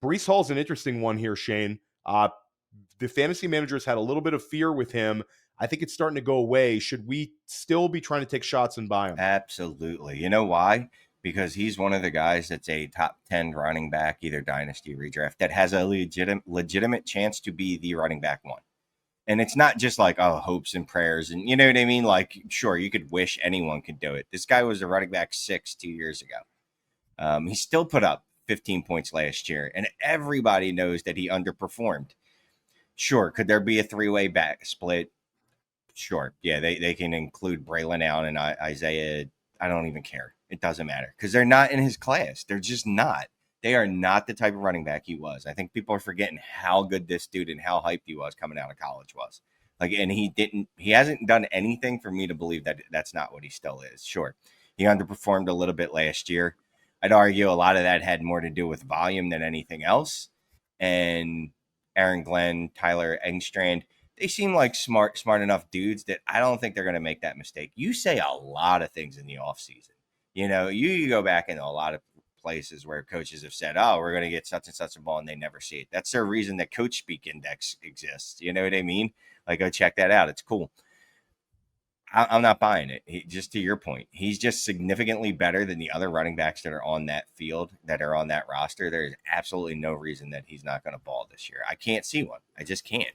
Breece Hall's an interesting one here, Shane. The fantasy managers had a little bit of fear with him. I think it's starting to go away. Should we still be trying to take shots and buy him? Absolutely. You know why? Because he's one of the guys that's a top 10 running back, either dynasty redraft, that has a legitimate chance to be the running back one. And it's not just like, oh, hopes and prayers. And you know what I mean? Like, sure, you could wish anyone could do it. This guy was a running back 6 2 years ago. He still put up 15 points last year, and everybody knows that he underperformed. Sure, could there be a 3-way back split? Sure. Yeah, they can include Braylon Allen and Isaiah. I don't even care. It doesn't matter because they're not in his class. They're just not. They are not the type of running back he was. I think people are forgetting how good this dude and how hyped he was coming out of college was. Like, and he hasn't done anything for me to believe that that's not what he still is. Sure, he underperformed a little bit last year. I'd argue a lot of that had more to do with volume than anything else. And Aaron Glenn, Tyler Engstrand, they seem like smart enough dudes that I don't think they're going to make that mistake. You say a lot of things in the offseason. You know, you go back into a lot of places where coaches have said, oh, we're going to get such and such a ball, and they never see it. That's their reason that Coach Speak Index exists. You know what I mean? Like, go check that out. It's cool. I'm not buying it. Just to your point, he's just significantly better than the other running backs that are on that field, that are on that roster. There is absolutely no reason that he's not going to ball this year. I can't see one. I just can't.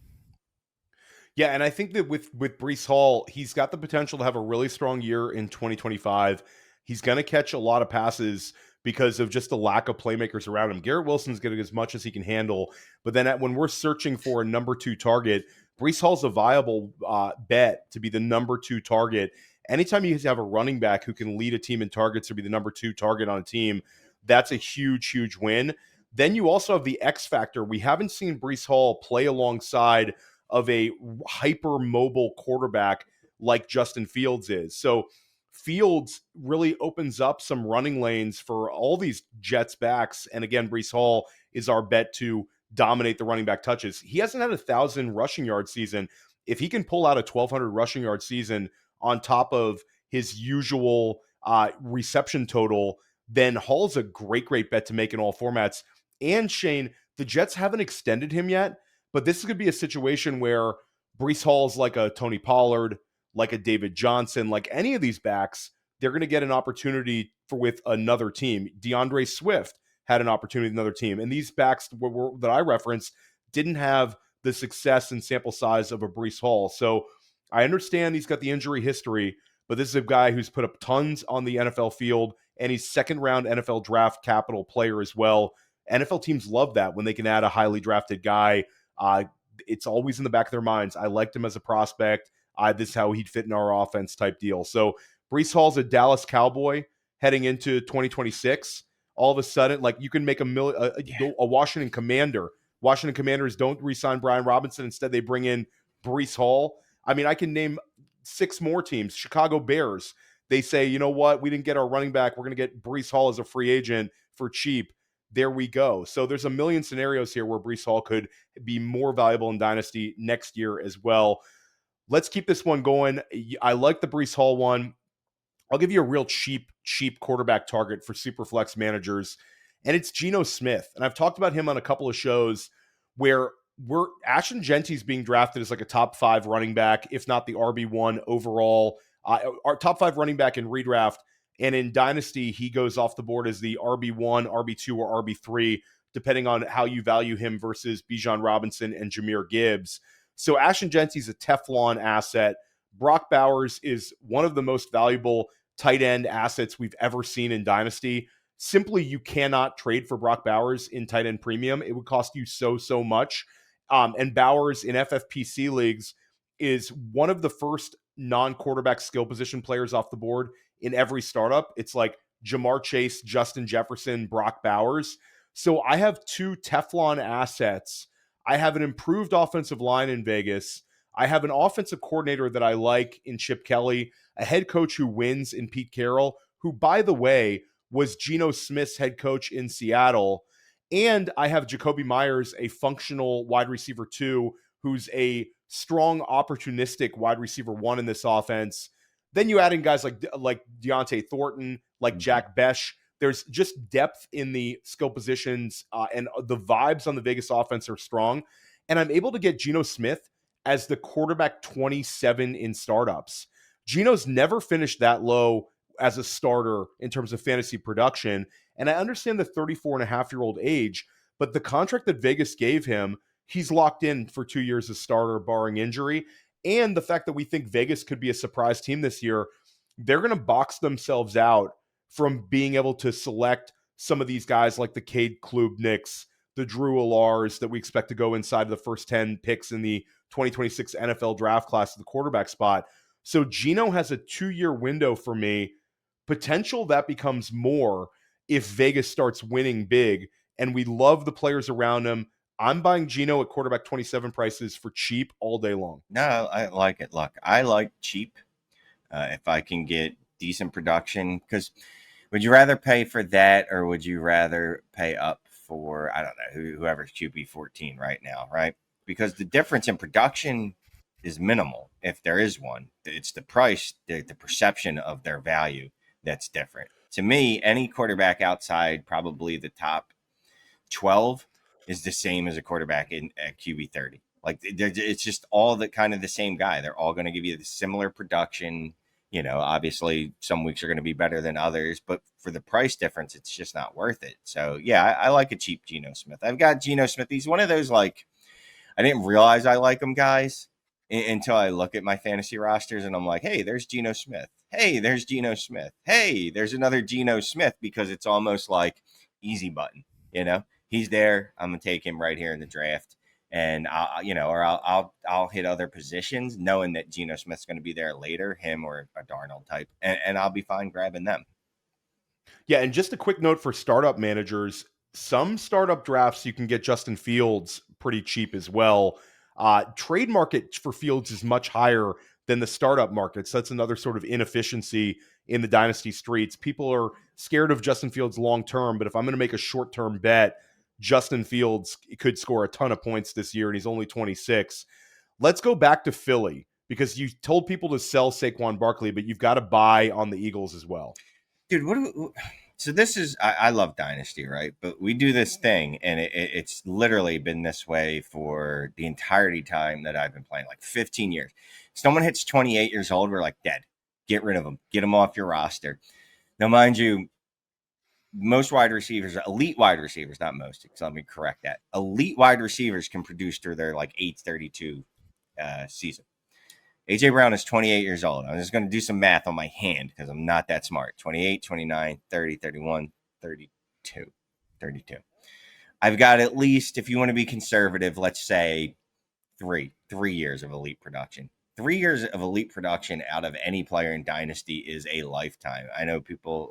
Yeah, and I think that with Breece Hall, he's got the potential to have a really strong year in 2025. He's going to catch a lot of passes because of just the lack of playmakers around him. Garrett Wilson's getting as much as he can handle, but then when we're searching for a number 2 target, Breece Hall's a viable bet to be the number 2 target. Anytime you have a running back who can lead a team in targets or be the number 2 target on a team, that's a huge, huge win. Then you also have the X factor. We haven't seen Breece Hall play alongside of a hyper mobile quarterback like Justin Fields is. So Fields really opens up some running lanes for all these Jets backs. And again, Breece Hall is our bet to dominate the running back touches. He hasn't had 1,000 rushing yard season. If he can pull out a 1,200 rushing yard season on top of his usual reception total, then Hall's a great bet to make in all formats. And Shane, the Jets haven't extended him yet, but this is going to be a situation where Breece Hall's like a Tony Pollard, like a David Johnson, like any of these backs, they're going to get an opportunity with another team. DeAndre Swift had an opportunity with another team. And these backs that I referenced didn't have the success and sample size of a Breece Hall. So I understand he's got the injury history, but this is a guy who's put up tons on the NFL field, and he's second round NFL draft capital player as well. NFL teams love that when they can add a highly drafted guy. It's always in the back of their minds. I liked him as a prospect. This is how he'd fit in our offense type deal. So Breece Hall's a Dallas Cowboy heading into 2026. All of a sudden, like, you can make a Washington Commander. Washington Commanders don't re-sign Brian Robinson. Instead, they bring in Breece Hall. I mean, I can name 6 more teams. Chicago Bears. They say, you know what? We didn't get our running back. We're going to get Breece Hall as a free agent for cheap. There we go. So there's a million scenarios here where Breece Hall could be more valuable in Dynasty next year as well. Let's keep this one going. I like the Breece Hall one. I'll give you a real cheap quarterback target for Superflex managers, and it's Geno Smith. And I've talked about him on a couple of shows where Ashton Genty's being drafted as like a top 5 running back, if not the RB1 overall, our top 5 running back in redraft. And in Dynasty, he goes off the board as the RB1, RB2, or RB3, depending on how you value him versus Bijan Robinson and Jahmyr Gibbs. So Ashton Genty's a Teflon asset. Brock Bowers is one of the most valuable tight end assets we've ever seen in Dynasty. Simply, you cannot trade for Brock Bowers in tight end premium. It would cost you so much. And Bowers in FFPC leagues is one of the first non-quarterback skill position players off the board in every startup. It's like Jamar Chase, Justin Jefferson, Brock Bowers. So I have 2 Teflon assets. I have an improved offensive line in Vegas. I have an offensive coordinator that I like in Chip Kelly, a head coach who wins in Pete Carroll, who, by the way, was Geno Smith's head coach in Seattle. And I have Jacoby Myers, a functional wide receiver 2, who's a strong, opportunistic wide receiver 1 in this offense. Then you add in guys like Deontay Thornton, like Jack Besh. There's just depth in the skill positions, and the vibes on the Vegas offense are strong. And I'm able to get Geno Smith as the quarterback 27 in startups. Geno's never finished that low as a starter in terms of fantasy production. And I understand the 34-and-a-half-year-old age, but the contract that Vegas gave him, he's locked in for 2 years as starter, barring injury. And the fact that we think Vegas could be a surprise team this year, they're going to box themselves out from being able to select some of these guys like the Cade Klubniks, the Drew Alars that we expect to go inside of the first 10 picks in the 2026 NFL draft class at the quarterback spot. So Geno has a 2-year window for me. Potential that becomes more if Vegas starts winning big, and we love the players around him. I'm buying Geno at quarterback 27 prices for cheap all day long. No, I like it. Look, I like cheap if I can get decent production, because would you rather pay for that, or would you rather pay up for, I don't know, whoever's QB 14 right now, right? Because the difference in production is minimal, if there is one. It's the price, the perception of their value that's different. To me, any quarterback outside probably the top 12 is the same as a quarterback at QB 30. Like, it's just all the kind of the same guy. They're all going to give you the similar production. You know, obviously some weeks are going to be better than others, but for the price difference, it's just not worth it. So yeah, I like a cheap Geno Smith. I've got Geno Smith. He's one of those, like, I didn't realize I like him guys until I look at my fantasy rosters and I'm like, hey, there's Geno Smith. Hey, there's Geno Smith. Hey, there's another Geno Smith, because it's almost like easy button, you know? He's there. I'm gonna take him right here in the draft, and I'll hit other positions, knowing that Geno Smith's going to be there later, him or a Darnold type, and I'll be fine grabbing them. Yeah, and just a quick note for startup managers: some startup drafts you can get Justin Fields pretty cheap as well. Trade market for Fields is much higher than the startup market. So that's another sort of inefficiency in the dynasty streets. People are scared of Justin Fields long term, but if I'm going to make a short term bet, Justin Fields could score a ton of points this year, and he's only 26. Let's go back to Philly because you told people to sell Saquon Barkley, but you've got to buy on the Eagles as well. Dude, so this is, I love Dynasty, right? But we do this thing, and it's literally been this way for the entirety time that I've been playing, like 15 years. Someone hits 28 years old, we're like, dead. Get rid of them. Get them off your roster. Now, mind you, most wide receivers, elite wide receivers, not most, so let me correct that. Elite wide receivers can produce through their like 832 season. AJ Brown is 28 years old. I'm just going to do some math on my hand because I'm not that smart. 28, 29, 30, 31, 32, 32. I've got at least, if you want to be conservative, let's say three years of elite production. 3 years of elite production out of any player in Dynasty is a lifetime. I know people,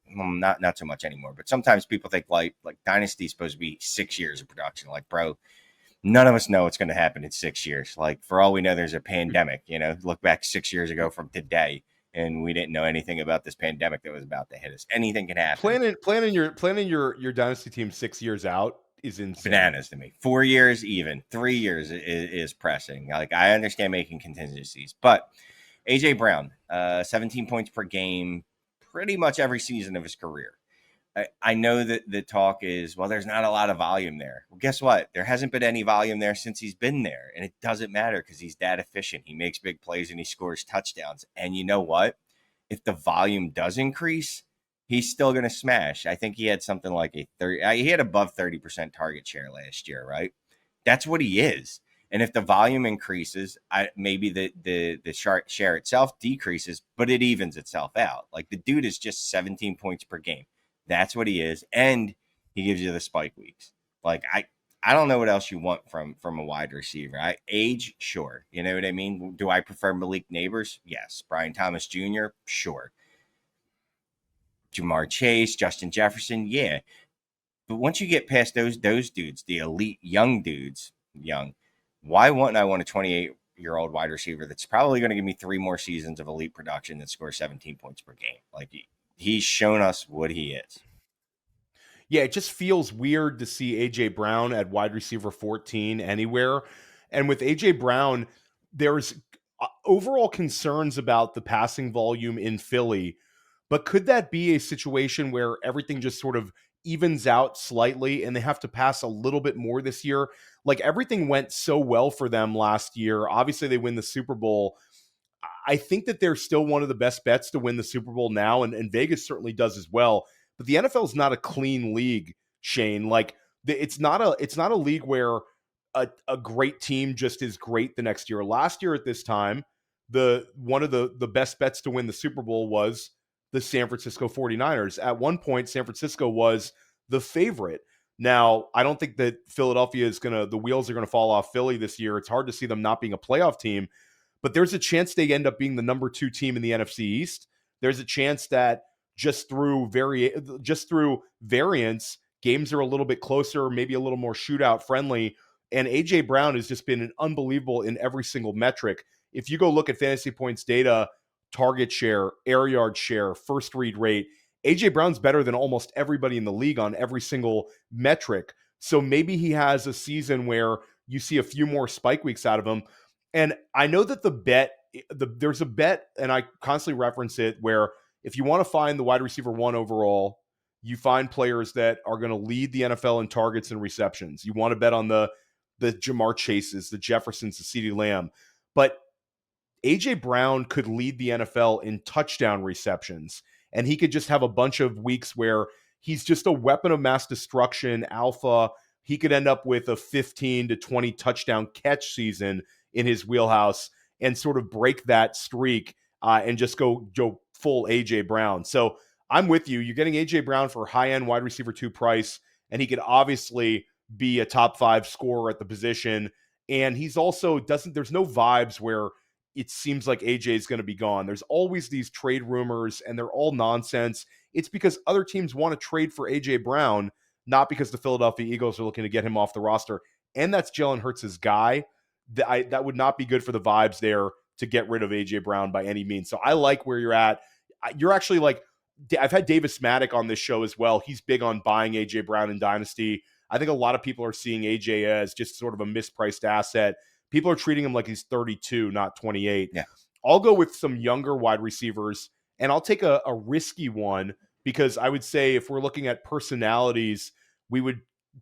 not so much anymore, but sometimes people think like Dynasty is supposed to be 6 years of production. Like, bro, none of us know what's going to happen in 6 years. Like, for all we know, there's a pandemic. Look back 6 years ago from today, and we didn't know anything about this pandemic that was about to hit us. Anything can happen. Planning your dynasty team 6 years out is insane. Bananas to me. 4 years, even 3 years is pressing. Like, I understand making contingencies, but AJ Brown, 17 points per game, pretty much every season of his career. I know that the talk is, well, there's not a lot of volume there. Well, guess what? There hasn't been any volume there since he's been there. And it doesn't matter because he's that efficient. He makes big plays and he scores touchdowns. And you know what? If the volume does increase, he's still going to smash. I think he had something like he had above 30% target share last year, right? That's what he is. And if the volume increases, maybe the share itself decreases, but it evens itself out. Like, the dude is just 17 points per game. That's what he is, and he gives you the spike weeks. Like, I don't know what else you want from a wide receiver. Age, sure. You know what I mean? Do I prefer Malik Neighbors? Yes. Brian Thomas Jr., sure. Jamar Chase, Justin Jefferson, yeah. But once you get past those dudes, the elite young dudes, why wouldn't I want a 28-year-old wide receiver that's probably going to give me 3 more seasons of elite production that scores 17 points per game? Like, he's shown us what he is. Yeah, it just feels weird to see A.J. Brown at wide receiver 14 anywhere. And with A.J. Brown, there's overall concerns about the passing volume in Philly. But could that be a situation where everything just sort of evens out slightly and they have to pass a little bit more this year? Like, everything went so well for them last year. Obviously, they win the Super Bowl. I think that they're still one of the best bets to win the Super Bowl now, and Vegas certainly does as well. But the NFL is not a clean league, Shane. Like, it's not a league where a great team just is great the next year. Last year at this time, one of the best bets to win the Super Bowl was the San Francisco 49ers. At one point, San Francisco was the favorite. Now, I don't think that Philadelphia the wheels are going to fall off Philly this year. It's hard to see them not being a playoff team. But there's a chance they end up being the number 2 team in the NFC East. There's a chance that just through variance, games are a little bit closer, maybe a little more shootout friendly. And A.J. Brown has just been unbelievable in every single metric. If you go look at Fantasy Points data, target share, air yard share, first read rate, A.J. Brown's better than almost everybody in the league on every single metric. So maybe he has a season where you see a few more spike weeks out of him. And I know that there's a bet, and I constantly reference it, where if you want to find the wide receiver 1 overall, you find players that are going to lead the NFL in targets and receptions. You want to bet on the Jamar Chases, the Jeffersons, the CeeDee Lamb. But A.J. Brown could lead the NFL in touchdown receptions, and he could just have a bunch of weeks where he's just a weapon of mass destruction, alpha. He could end up with a 15 to 20 touchdown catch season in his wheelhouse and sort of break that streak and just go full A.J. Brown. So I'm with you. You're getting A.J. Brown for high-end wide receiver 2 price, and he could obviously be a top 5 scorer at the position. And he's also there's no vibes where it seems like A.J. is going to be gone. There's always these trade rumors, and they're all nonsense. It's because other teams want to trade for A.J. Brown, not because the Philadelphia Eagles are looking to get him off the roster. And that's Jalen Hurts' guy. That would not be good for the vibes there to get rid of A.J. Brown by any means. So I like where you're at. You're actually like, I've had Davis Maddock on this show as well. He's big on buying A.J. Brown in Dynasty. I think a lot of people are seeing A.J. as just sort of a mispriced asset. People are treating him like he's 32, not 28. Yeah. I'll go with some younger wide receivers, and I'll take a risky one because I would say if we're looking at personalities, we would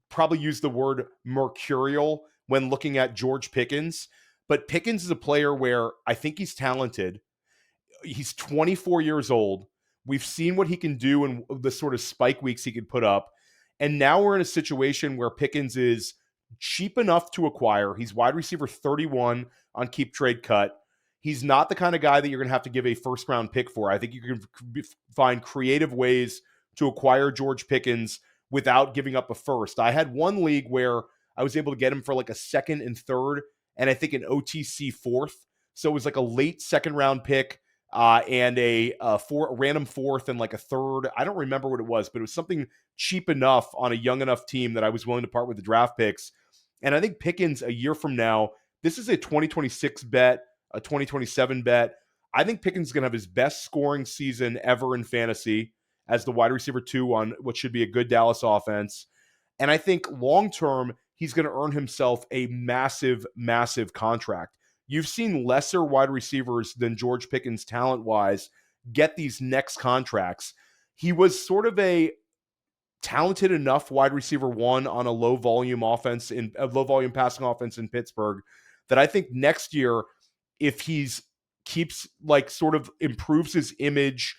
probably use the word mercurial when looking at George Pickens. But Pickens is a player where I think he's talented. He's 24 years old. We've seen what he can do and the sort of spike weeks he could put up. And now we're in a situation where Pickens is cheap enough to acquire. He's wide receiver 31 on Keep Trade Cut. He's not the kind of guy that you're going to have to give a first round pick for. I think you can find creative ways to acquire George Pickens without giving up a first. I had one league where I was able to get him for like a second and third, and I think an OTC fourth. So it was like a late second round pick and a random fourth and like a third. I don't remember what it was, but it was something cheap enough on a young enough team that I was willing to part with the draft picks. And I think Pickens a year from now, this is a 2026 bet, a 2027 bet. I think Pickens is going to have his best scoring season ever in fantasy as the wide receiver 2 on what should be a good Dallas offense. And I think long-term, he's going to earn himself a massive, massive contract. You've seen lesser wide receivers than George Pickens talent-wise get these next contracts. He was sort of a talented enough wide receiver 1 on a low-volume passing offense in Pittsburgh that I think next year, if he's keeps like sort of improves his image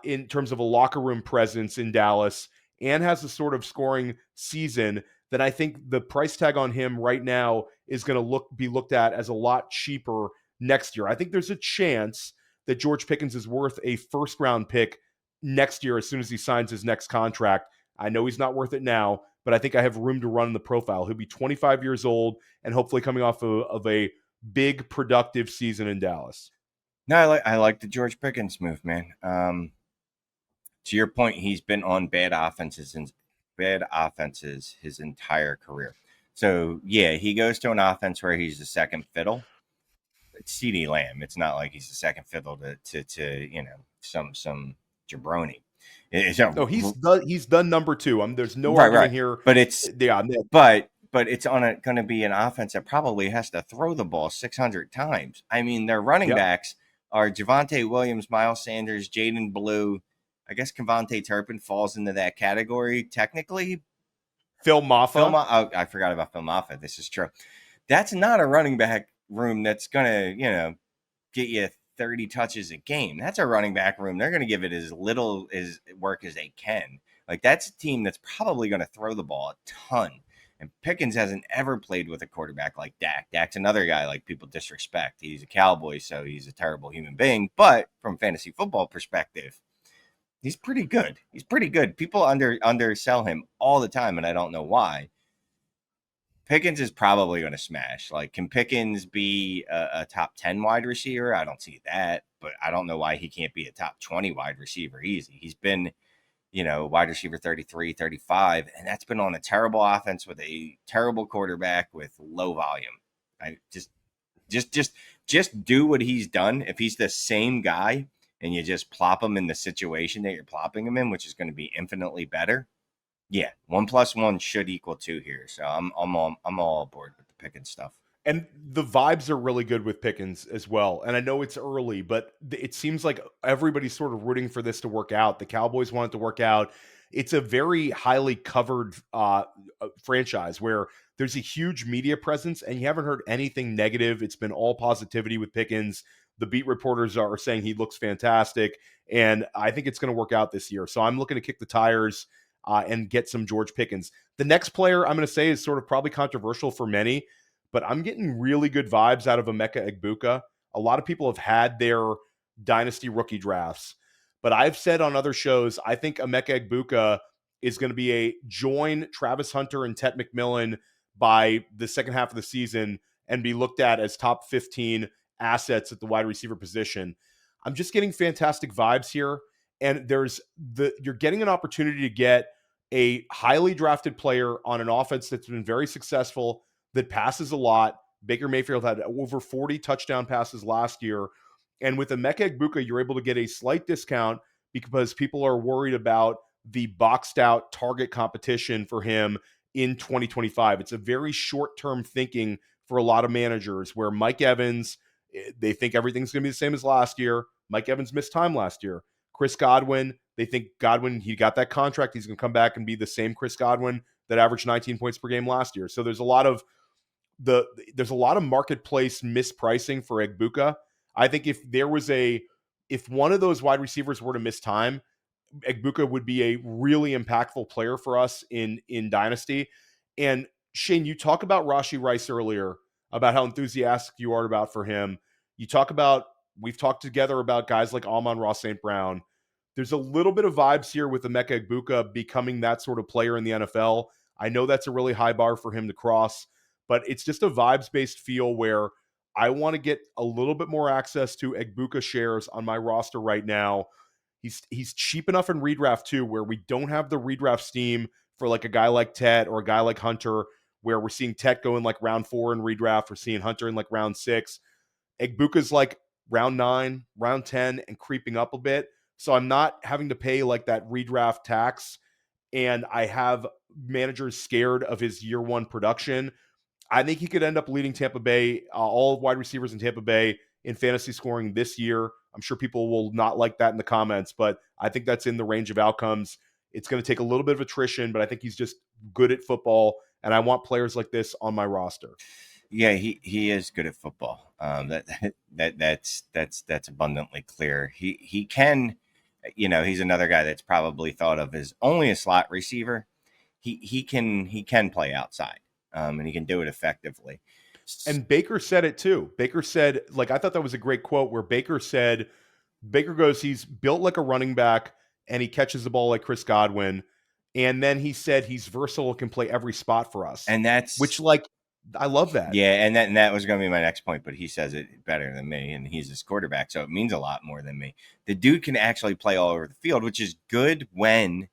in terms of a locker room presence in Dallas and has a sort of scoring season, then I think the price tag on him right now is going to be looked at as a lot cheaper next year. I think there's a chance that George Pickens is worth a first round pick next year as soon as he signs his next contract. I know he's not worth it now, but I think I have room to run in the profile. He'll be 25 years old and hopefully coming off of a big productive season in Dallas. No, I like the George Pickens move, man. To your point, he's been on bad offenses his entire career. So yeah, he goes to an offense where he's the second fiddle. It's CeeDee Lamb. It's not like he's the second fiddle to some jabroni. No, he's done number 2. There's no argument here. But it's but it's going to be an offense that probably has to throw the ball 600 times. I mean, their running backs are Javonte Williams, Miles Sanders, Jaden Blue. I guess Kevontae Turpin falls into that category technically. Phil Maffa. I forgot about Phil Maffa. This is true. That's not a running back room that's going to, get you 30 touches a game. That's a running back room. They're going to give it as little as work as they can. Like, that's a team that's probably going to throw the ball a ton. And Pickens hasn't ever played with a quarterback like Dak. Dak's another guy like people disrespect. He's a Cowboy, so he's a terrible human being. But from fantasy football perspective, he's pretty good. He's pretty good. People undersell him all the time, and I don't know why. Pickens is probably going to smash. Like, can Pickens be a top 10 wide receiver? I don't see that, but I don't know why he can't be a top 20 wide receiver easy. He's been, wide receiver 33, 35, and that's been on a terrible offense with a terrible quarterback with low volume. I just do what he's done. If he's the same guy and you just plop him in the situation that you're plopping him in, which is going to be infinitely better. Yeah, 1 + 1 should equal 2 here. So I'm all aboard with the Pickens stuff. And the vibes are really good with Pickens as well. And I know it's early, but it seems like everybody's sort of rooting for this to work out. The Cowboys want it to work out. It's a very highly covered franchise where there's a huge media presence and you haven't heard anything negative. It's been all positivity with Pickens. The beat reporters are saying he looks fantastic. And I think it's going to work out this year. So I'm looking to kick the tires and get some George Pickens. The next player I'm going to say is sort of probably controversial for many, but I'm getting really good vibes out of Emeka Egbuka. A lot of people have had their dynasty rookie drafts, but I've said on other shows, I think Emeka Egbuka is going to be a join Travis Hunter and Ted McMillan by the second half of the season and be looked at as top 15 assets at the wide receiver position. I'm just getting fantastic vibes here. And you're getting an opportunity to get a highly drafted player on an offense that's been very successful, that passes a lot. Baker Mayfield had over 40 touchdown passes last year. And with Emeka Egbuka, you're able to get a slight discount because people are worried about the boxed out target competition for him in 2025. It's a very short term thinking for a lot of managers where Mike Evans, they think everything's going to be the same as last year. Mike Evans missed time last year. Chris Godwin, they think Godwin, he got that contract. He's going to come back and be the same Chris Godwin that averaged 19 points per game last year. So there's a lot of marketplace mispricing for Egbuka. I think if one of those wide receivers were to miss time, Egbuka would be a really impactful player for us in Dynasty. And Shane, you talk about Rashee Rice earlier, about how enthusiastic you are about for him. We've talked together about guys like Amon-Ra St. Brown. There's a little bit of vibes here with Emeka Egbuka becoming that sort of player in the NFL. I know that's a really high bar for him to cross, but it's just a vibes-based feel where I want to get a little bit more access to Egbuka shares on my roster right now. He's cheap enough in redraft too, where we don't have the redraft steam for like a guy like Tet or a guy like Hunter, where we're seeing Tet go in like round 4 in redraft. We're seeing Hunter in like round 6. Egbuka's like round 9, round 10, and creeping up a bit. So I'm not having to pay like that redraft tax. And I have managers scared of his year 1 production. I think he could end up leading Tampa Bay, all wide receivers in Tampa Bay in fantasy scoring this year. I'm sure people will not like that in the comments, but I think that's in the range of outcomes. It's going to take a little bit of attrition, but I think he's just good at football, and I want players like this on my roster. Yeah, he is good at football. That's abundantly clear. He can, he's another guy that's probably thought of as only a slot receiver. He can play outside, and he can do it effectively. And Baker said it too. Baker said, like, I thought that was a great quote where Baker goes, he's built like a running back and he catches the ball like Chris Godwin. And then he said he's versatile, can play every spot for us. And I love that. Yeah, and that was going to be my next point, but he says it better than me, and he's his quarterback, so it means a lot more than me. The dude can actually play all over the field, which is good when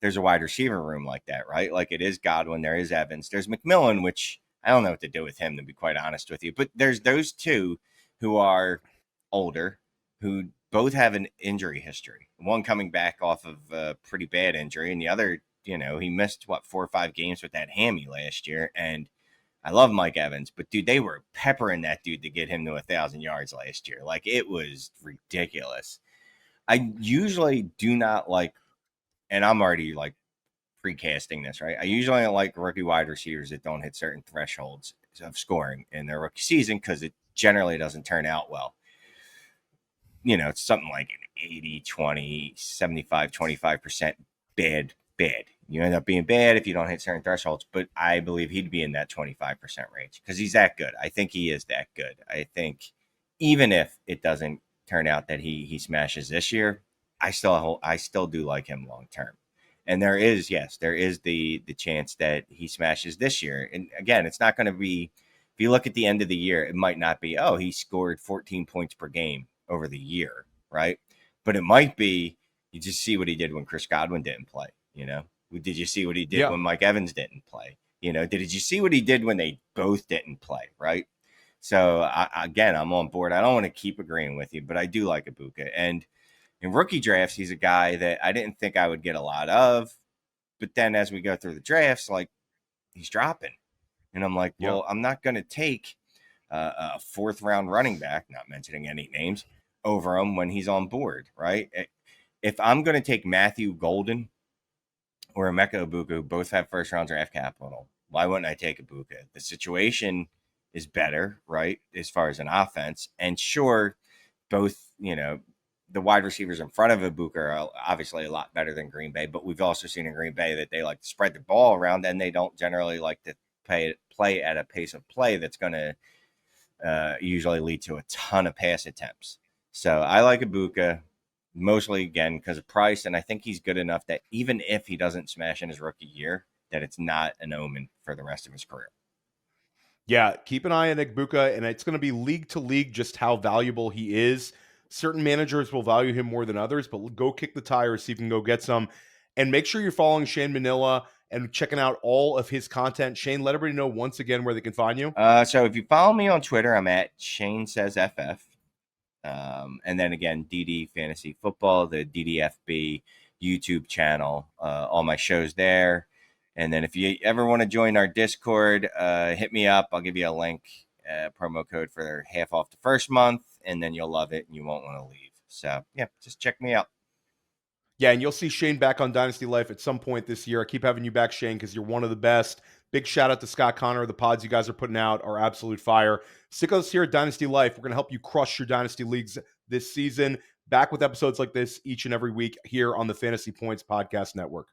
there's a wide receiver room like that, right? Like it is Godwin, there is Evans, there's McMillan, which I don't know what to do with him, to be quite honest with you. But there's those two who are older, who both have an injury history. One coming back off of a pretty bad injury, and the other, he missed, 4 or 5 games with that hammy last year, and I love Mike Evans, but dude, they were peppering that dude to get him to 1,000 yards last year. Like it was ridiculous. I usually do not like, and I'm already like precasting this, right? I usually don't like rookie wide receivers that don't hit certain thresholds of scoring in their rookie season because it generally doesn't turn out well. It's something like an 80, 20, 75, 25% bad. You end up being bad if you don't hit certain thresholds, but I believe he'd be in that 25% range because he's that good. I think he is that good. I think even if it doesn't turn out that he smashes this year, I still do like him long term. And there is the chance that he smashes this year. And again, it's not going to be, if you look at the end of the year, it might not be, he scored 14 points per game over the year, right? But it might be, you just see what he did when Chris Godwin didn't play, Did you see what he did when Mike Evans didn't play? Did you see what he did when they both didn't play, right? So, I'm on board. I don't want to keep agreeing with you, but I do like Egbuka. And in rookie drafts, he's a guy that I didn't think I would get a lot of. But then as we go through the drafts, like, he's dropping. And I'm like, well, I'm not going to take a 4th-round running back, not mentioning any names, over him when he's on board, right? If I'm going to take Matthew Golden or Emeka Egbuka, who both have first-round draft capital, why wouldn't I take Egbuka? The situation is better, right, as far as an offense. And sure, both, the wide receivers in front of Egbuka are obviously a lot better than Green Bay, but we've also seen in Green Bay that they like to spread the ball around, and they don't generally like to play at a pace of play that's going to usually lead to a ton of pass attempts. So I like Egbuka mostly, again, because of price, and I think he's good enough that even if he doesn't smash in his rookie year, that it's not an omen for the rest of his career. Yeah, keep an eye on Egbuka, and it's going to be league to league just how valuable he is. Certain managers will value him more than others, but go kick the tires, see if you can go get some. And make sure you're following Shane Manila and checking out all of his content. Shane, let everybody know once again where they can find you. So if you follow me on Twitter, I'm at Shane Says FF. And then again, DD Fantasy Football, the DDFB YouTube channel, all my shows there. And then if you ever want to join our Discord, hit me up. I'll give you a link, promo code for half off the first month, and then you'll love it and you won't want to leave. So yeah, just check me out. Yeah, and you'll see Shane back on Dynasty Life at some point this year. I keep having you back, Shane, because you're one of the best. Big shout out to Scott Connor. The pods you guys are putting out are absolute fire. Stick with us here at Dynasty Life. We're going to help you crush your Dynasty leagues this season. Back with episodes like this each and every week here on the Fantasy Points Podcast Network.